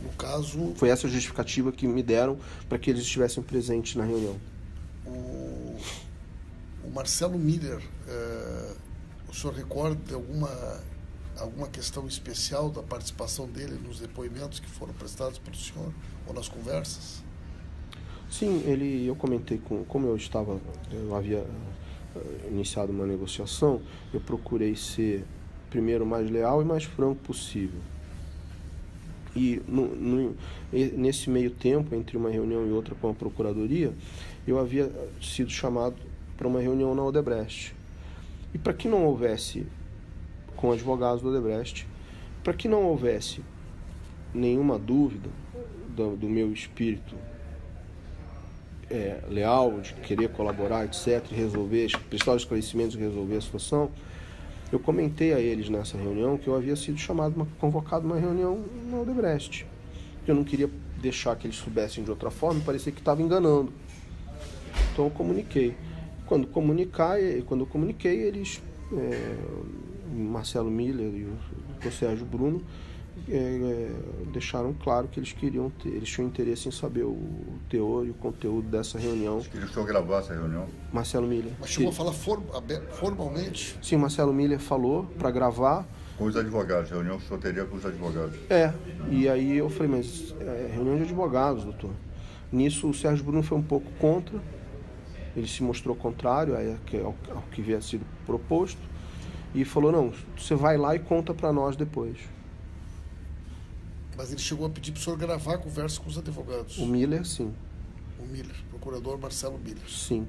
no caso... Foi essa a justificativa que me deram para que eles estivessem presentes na reunião. O Marcelo Miller, o senhor recorda de alguma questão especial da participação dele nos depoimentos que foram prestados pelo senhor ou nas conversas? Sim, eu comentei como eu havia iniciado uma negociação, eu procurei ser primeiro mais leal e mais franco possível. E nesse meio tempo, entre uma reunião e outra com a Procuradoria, eu havia sido chamado para uma reunião na Odebrecht. E para que não houvesse, com advogados do Odebrecht, para que não houvesse nenhuma dúvida do meu espírito leal, de querer colaborar, etc., prestar os esclarecimentos e resolver a situação, eu comentei a eles nessa reunião que eu havia sido convocado uma reunião na Odebrecht. Eu não queria deixar que eles soubessem de outra forma e parecia que estava enganando. Então eu comuniquei. Quando eu comuniquei, eles, Marcelo Miller e o Sérgio Bruno, deixaram claro que eles tinham interesse em saber o teor e o conteúdo dessa reunião. Eles queriam que o senhor gravasse a reunião? Marcelo Miller. Mas chegou a falar formalmente? Sim, Marcelo Miller falou para gravar. Com os advogados, a reunião que o senhor teria com os advogados? E aí eu falei, mas reunião de advogados, doutor. Nisso o Sérgio Bruno foi um pouco contra, ele se mostrou contrário ao que havia sido proposto e falou, não, você vai lá e conta para nós depois. Mas ele chegou a pedir para o senhor gravar a conversa com os advogados? O Miller, sim. O Miller, procurador Marcelo Miller. Sim.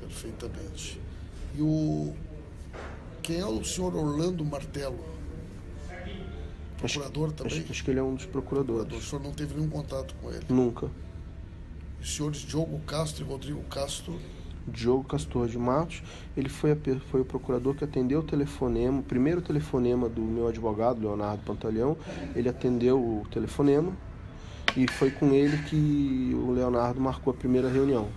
Perfeitamente. Quem é o senhor Orlando Martello? Procurador também? Acho que ele é um dos procuradores. O senhor não teve nenhum contato com ele? Nunca. Os senhores Diogo Castro e Rodrigo Castro? Diogo Castor de Matos, ele foi o procurador que atendeu o primeiro telefonema do meu advogado, Leonardo Pantaleão. Ele atendeu o telefonema e foi com ele que o Leonardo marcou a primeira reunião.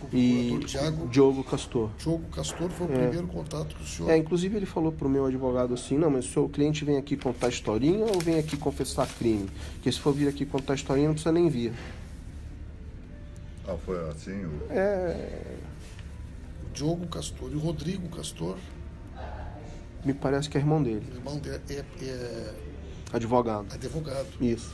O Diogo Castor. Diogo Castor foi o primeiro contato que o senhor... Inclusive ele falou para o meu advogado assim, não, mas o seu cliente vem aqui contar historinha ou vem aqui confessar crime? Porque se for vir aqui contar historinha, não precisa nem vir. Ah, foi assim? O Diogo Castor e o Rodrigo Castor... Me parece que é irmão dele. O irmão dele é advogado. Advogado. Isso.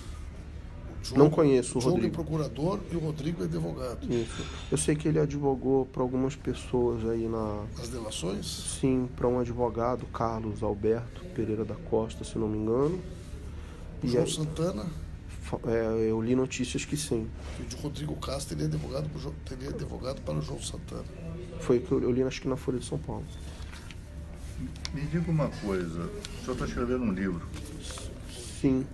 Diogo, não conheço o Diogo Rodrigo. é procurador e o Rodrigo é advogado. Isso. Eu sei que ele advogou para algumas pessoas aí nas delações? Sim, para um advogado, Carlos Alberto Pereira da Costa, se não me engano. O João Santana? Eu li notícias que sim. O de Rodrigo Castro teria advogado para o João Santana. Foi o que eu li, acho que na Folha de São Paulo. Me diga uma coisa, o senhor está escrevendo um livro? Sim.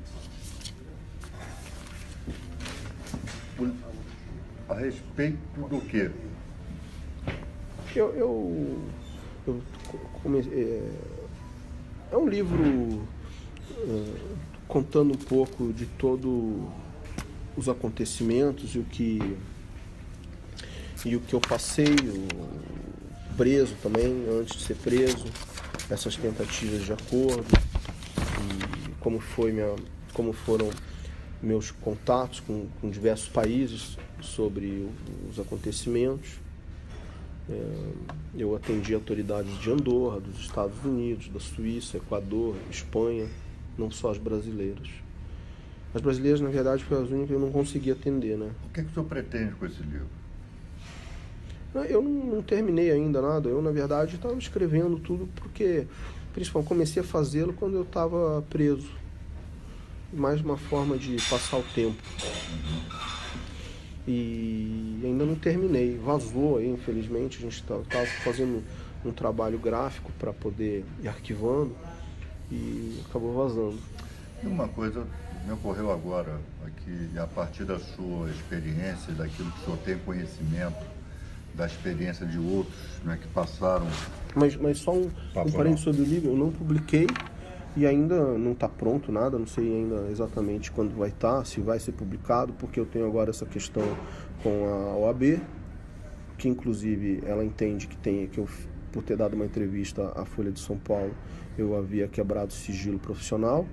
A respeito do quê? Eu comecei, é um livro contando um pouco de todos os acontecimentos e o que eu passei, preso também, antes de ser preso, essas tentativas de acordo, e como foram meus contatos com diversos países sobre os acontecimentos. Eu atendi autoridades de Andorra, dos Estados Unidos, da Suíça, Equador, Espanha, não só as brasileiras. As brasileiras, na verdade, foram as únicas que eu não consegui atender, né? O que o senhor pretende com esse livro? Eu não terminei ainda nada. Eu, na verdade, estava escrevendo tudo porque, principalmente, comecei a fazê-lo quando eu estava preso. Mais uma forma de passar o tempo. E ainda não terminei. Vazou aí, infelizmente. A gente estava fazendo um trabalho gráfico para poder ir arquivando e acabou vazando. E uma coisa me ocorreu agora, aqui, a partir da sua experiência, daquilo que o senhor tem conhecimento, da experiência de outros, né, que passaram... Mas só um parênteses sobre o livro, eu não publiquei e ainda não está pronto nada, não sei ainda exatamente quando vai estar, se vai ser publicado, porque eu tenho agora essa questão com a OAB, que inclusive ela entende que eu, por ter dado uma entrevista à Folha de São Paulo, eu havia quebrado o sigilo profissional.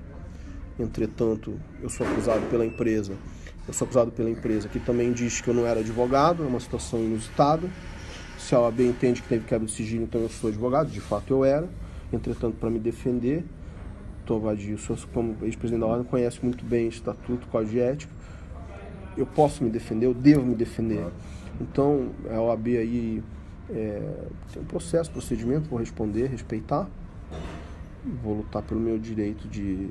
Entretanto, eu sou acusado pela empresa que também diz que eu não era advogado, é uma situação inusitada. Se a OAB entende que teve quebra de sigilo, então eu sou advogado, de fato eu era. Entretanto, para me defender, Tovadio, como ex-presidente da Ordem, conhece muito bem o Estatuto, Código de Ética, eu posso me defender, eu devo me defender. Então, a OAB aí tem um procedimento, vou responder, respeitar. Vou lutar pelo meu direito de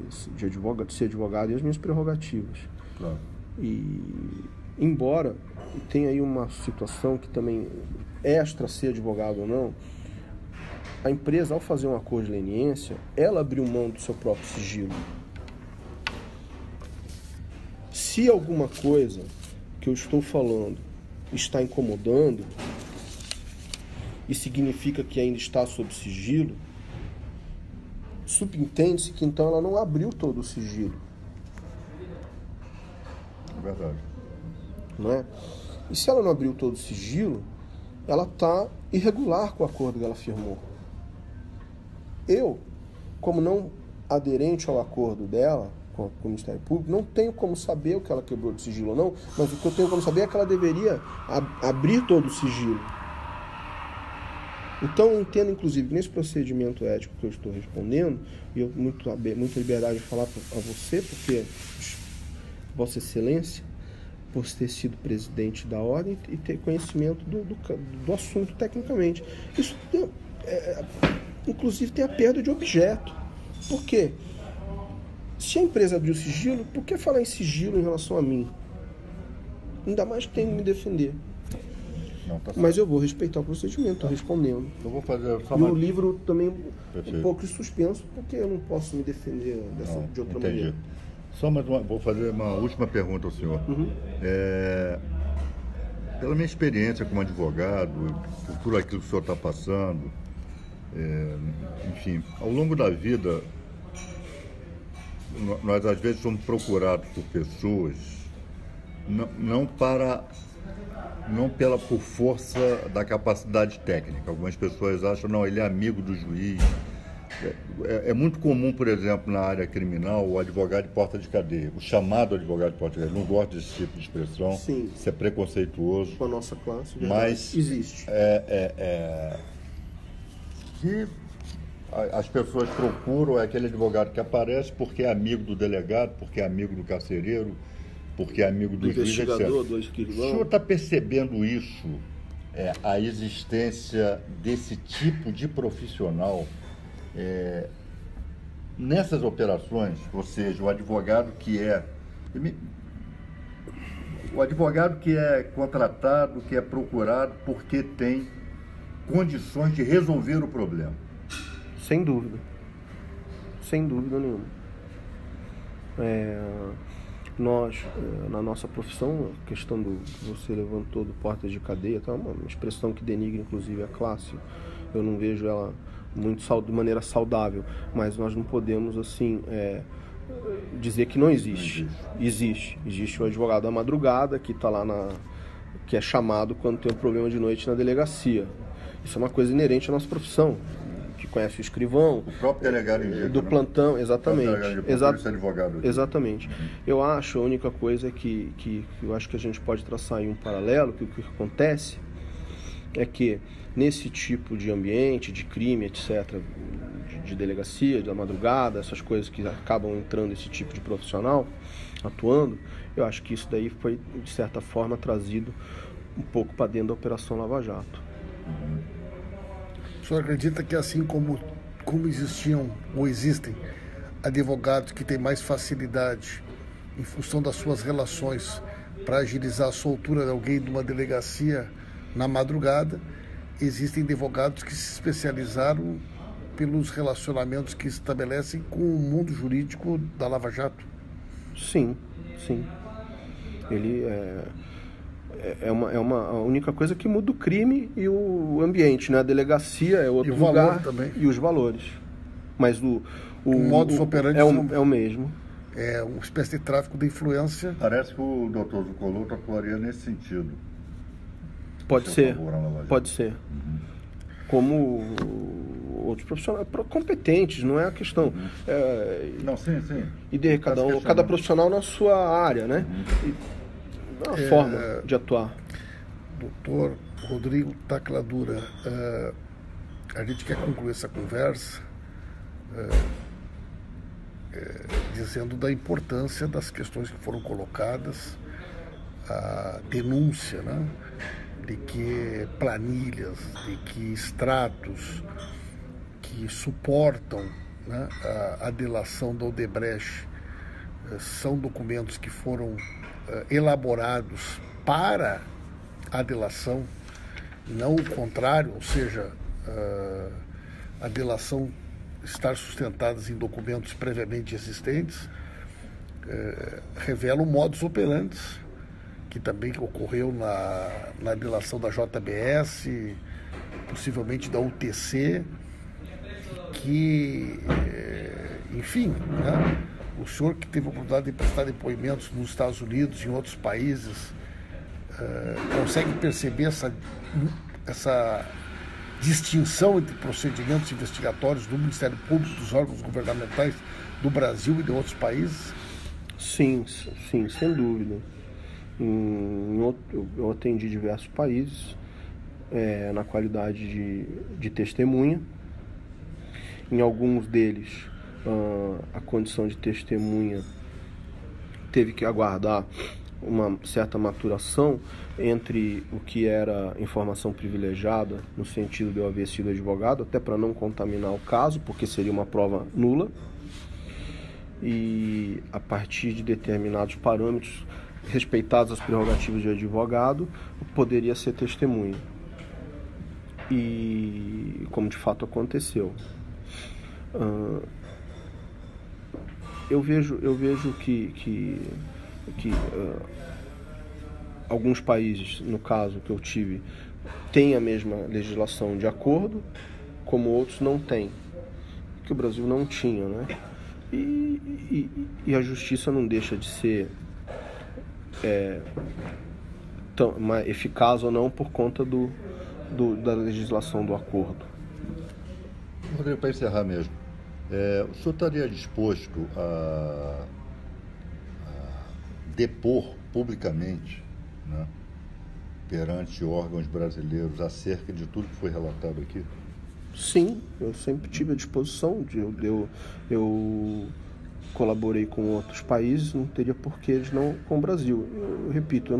ser advogado e as minhas prerrogativas. Claro. E embora tenha aí uma situação que também extra ser advogado ou não, a empresa, ao fazer um acordo de leniência, ela abriu mão do seu próprio sigilo. Se alguma coisa que eu estou falando está incomodando e significa que ainda está sob sigilo, subentende-se que então ela não abriu todo o sigilo. É verdade. Não é? E se ela não abriu todo o sigilo, ela está irregular com o acordo que ela firmou. Eu, como não aderente ao acordo dela com o Ministério Público, não tenho como saber o que ela quebrou de sigilo ou não, mas o que eu tenho como saber é que ela deveria abrir todo o sigilo. Então eu entendo, inclusive, que nesse procedimento ético que eu estou respondendo, e eu muita liberdade de falar a você, porque Vossa Excelência, por ter sido presidente da Ordem e ter conhecimento do assunto tecnicamente. Isso, inclusive, tem a perda de objeto. Por quê? Se a empresa abriu sigilo, por que falar em sigilo em relação a mim? Ainda mais que tenho que me defender. Não, tá certo. Mas eu vou respeitar o procedimento, estou respondendo. Eu vou fazer E o livro também Perfeito. um pouco suspenso, porque eu não posso me defender de outra maneira. Só vou fazer uma última pergunta ao senhor. Pela minha experiência como advogado, por tudo aquilo que o senhor está passando, enfim, ao longo da vida, nós às vezes somos procurados por pessoas não para não por força da capacidade técnica. Algumas pessoas acham, não, ele é amigo do juiz. É muito comum, por exemplo, na área criminal, o advogado de porta de cadeia, o chamado advogado de porta de cadeia. Não gosto desse tipo de expressão, Sim. Isso é preconceituoso. Com a nossa classe, mas existe. Que as pessoas procuram aquele advogado que aparece porque é amigo do delegado, porque é amigo do carcereiro, porque é amigo do juiz, etc. Do escrivão. O senhor está percebendo isso, a existência desse tipo de profissional nessas operações, ou seja, o advogado que é contratado, que é procurado porque tem condições de resolver o problema? Sem dúvida nenhuma. Nós, na nossa profissão, a questão que você levantou do porta de cadeia, tá uma expressão que denigra inclusive a classe. Eu não vejo ela de maneira saudável, mas nós não podemos assim dizer que não existe. Existe o advogado da madrugada que está lá que é chamado quando tem um problema de noite na delegacia. Isso é uma coisa inerente à nossa profissão, que conhece o escrivão, o próprio delegado indica, do plantão, exatamente. Advogado. Exatamente. Eu acho, a única coisa que eu acho que a gente pode traçar aí um paralelo, que o que acontece é que nesse tipo de ambiente, de crime, etc., de delegacia, da madrugada, essas coisas que acabam entrando esse tipo de profissional atuando, eu acho que isso daí foi, de certa forma, trazido um pouco para dentro da Operação Lava Jato. O senhor acredita que assim como existiam ou existem advogados que têm mais facilidade em função das suas relações para agilizar a soltura de alguém de uma delegacia na madrugada, existem advogados que se especializaram pelos relacionamentos que estabelecem com o mundo jurídico da Lava Jato? Sim. Ele a única coisa que muda o crime e o ambiente, né? A delegacia é outro lugar também. E os valores. Mas o modus operandi é o mesmo. É uma espécie de tráfico de influência. Parece que o doutor Zucoloto atuaria nesse sentido. Pode ser. Como outros profissionais competentes, não é a questão. Não, sim. E de cada profissional na sua área, né? A forma de atuar. Doutor Rodrigo Tacladura, a gente quer concluir essa conversa dizendo da importância das questões que foram colocadas, a denúncia, né, de que planilhas, de que extratos que suportam, né, a delação da Odebrecht são documentos que foram elaborados para a delação, não o contrário, ou seja, a delação estar sustentada em documentos previamente existentes, revela o modus operandi que também ocorreu na delação da JBS, possivelmente da UTC, que, enfim, né, o senhor que teve a oportunidade de prestar depoimentos nos Estados Unidos e em outros países, consegue perceber essa distinção entre procedimentos investigatórios do Ministério Público, dos órgãos governamentais do Brasil e de outros países? Sim, sem dúvida. Eu atendi diversos países na qualidade de testemunha. Em alguns deles, a condição de testemunha teve que aguardar uma certa maturação entre o que era informação privilegiada, no sentido de eu haver sido advogado, até para não contaminar o caso, porque seria uma prova nula, e a partir de determinados parâmetros, respeitadas as prerrogativas de advogado, poderia ser testemunha. E como de fato aconteceu. Eu vejo que alguns países, no caso que eu tive, têm a mesma legislação de acordo, como outros não têm, que o Brasil não tinha, né? E a justiça não deixa de ser eficaz ou não por conta da legislação do acordo. Rodrigo, para encerrar mesmo, o senhor estaria disposto a depor publicamente, né, perante órgãos brasileiros acerca de tudo que foi relatado aqui? Sim, eu sempre tive à disposição. Eu colaborei com outros países, não teria porquê eles não com o Brasil. Eu repito, eu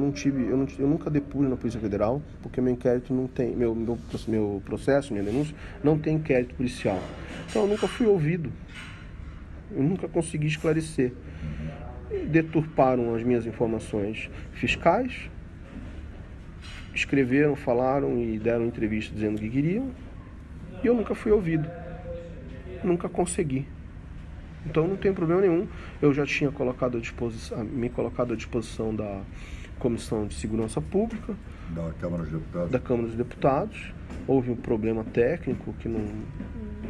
nunca depus na Polícia Federal, porque meu inquérito não tem, meu processo, minha denúncia, não tem inquérito policial. Então eu nunca fui ouvido, eu nunca consegui esclarecer. Deturparam as minhas informações fiscais, escreveram, falaram e deram entrevista dizendo o que queriam, e eu nunca fui ouvido, nunca consegui. Então não tem problema nenhum. Eu já tinha me colocado à disposição da Comissão de Segurança Pública, da Câmara dos Deputados. Houve um problema técnico que não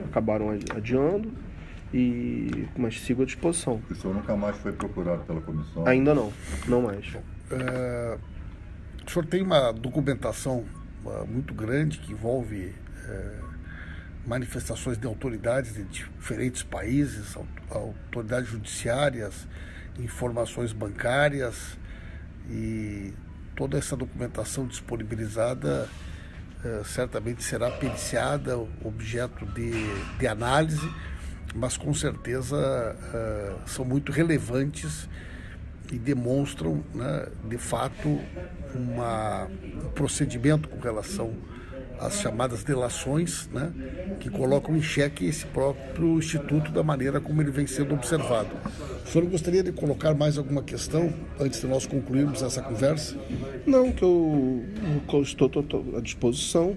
acabaram adiando, mas sigo à disposição. O senhor nunca mais foi procurado pela comissão? Ainda não mais. O senhor tem uma documentação muito grande que envolve manifestações de autoridades de diferentes países, autoridades judiciárias, informações bancárias, e toda essa documentação disponibilizada certamente será periciada, objeto de análise, mas com certeza são muito relevantes e demonstram, né, de fato, um procedimento com relação às chamadas delações, né, que colocam em xeque esse próprio instituto da maneira como ele vem sendo observado. O senhor gostaria de colocar mais alguma questão antes de nós concluirmos essa conversa? Não, que eu estou à disposição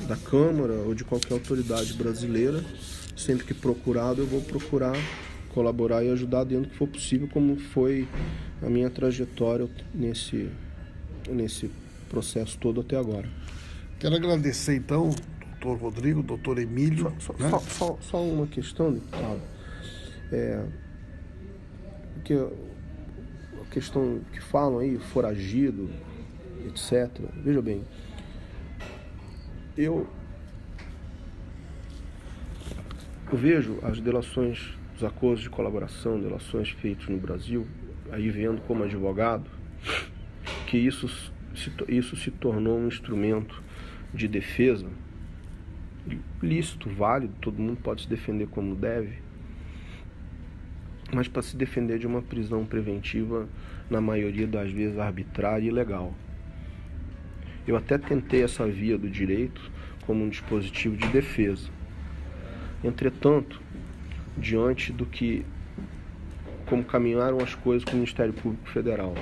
da Câmara ou de qualquer autoridade brasileira. Sempre que procurado, eu vou procurar colaborar e ajudar dentro do que for possível, como foi a minha trajetória nesse processo todo até agora. Quero agradecer então, doutor Rodrigo, doutor Emílio. Só uma questão, deputado. Porque a questão que falam aí, foragido, etc. Veja bem, eu vejo as delações, os acordos de colaboração, delações feitos no Brasil, aí vendo como advogado, que isso se tornou um instrumento de defesa lícito, válido, todo mundo pode se defender como deve, mas para se defender de uma prisão preventiva, na maioria das vezes arbitrária e ilegal. Eu até tentei essa via do direito como um dispositivo de defesa. Entretanto, diante do que, como caminharam as coisas com o Ministério Público Federal,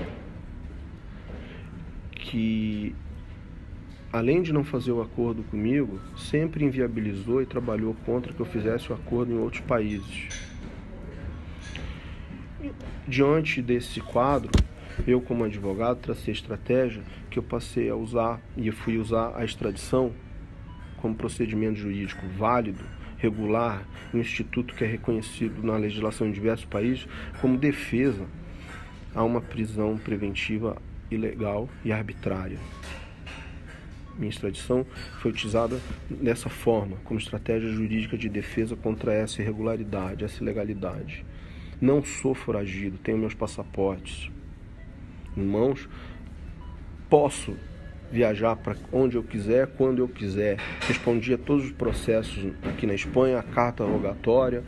que, além de não fazer o acordo comigo, sempre inviabilizou e trabalhou contra que eu fizesse o acordo em outros países. Diante desse quadro, eu, como advogado, tracei a estratégia que eu passei a usar, e eu fui usar a extradição como procedimento jurídico válido, regular, um instituto que é reconhecido na legislação em diversos países como defesa a uma prisão preventiva ilegal e arbitrária. Minha extradição foi utilizada dessa forma, como estratégia jurídica de defesa contra essa irregularidade, essa ilegalidade. Não sou foragido, tenho meus passaportes em mãos, posso viajar para onde eu quiser, quando eu quiser. Respondi a todos os processos aqui na Espanha, a carta rogatória,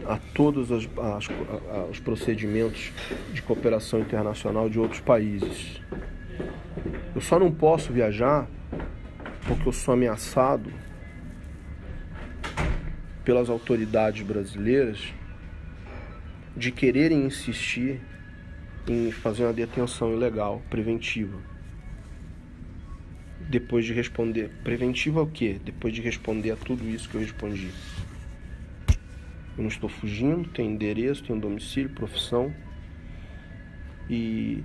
a todos os procedimentos de cooperação internacional de outros países. Eu só não posso viajar porque eu sou ameaçado pelas autoridades brasileiras de quererem insistir em fazer uma detenção ilegal, preventiva. Depois de responder. Preventiva o quê? Depois de responder a tudo isso que eu respondi. Eu não estou fugindo, tenho endereço, tenho domicílio, profissão. E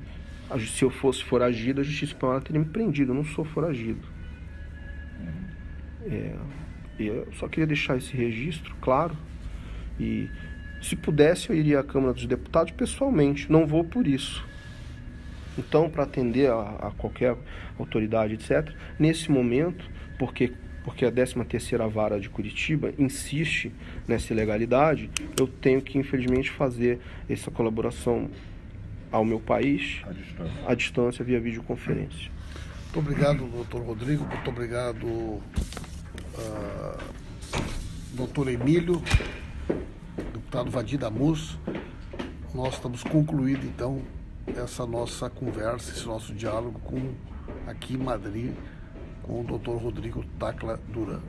se eu fosse foragido, a Justiça Espanhola teria me prendido. Eu não sou foragido. Eu só queria deixar esse registro claro. E se pudesse, eu iria à Câmara dos Deputados pessoalmente. Não vou por isso. Então, para atender a qualquer autoridade, etc., nesse momento, porque a 13ª Vara de Curitiba insiste nessa ilegalidade, eu tenho que, infelizmente, fazer essa colaboração ao meu país, à distância via videoconferência. Muito obrigado, doutor Rodrigo. Muito obrigado, doutor Emílio, deputado Vadir Damus. Nós estamos concluindo, então, essa nossa conversa, esse nosso diálogo aqui em Madrid, com o doutor Rodrigo Tacla Duran.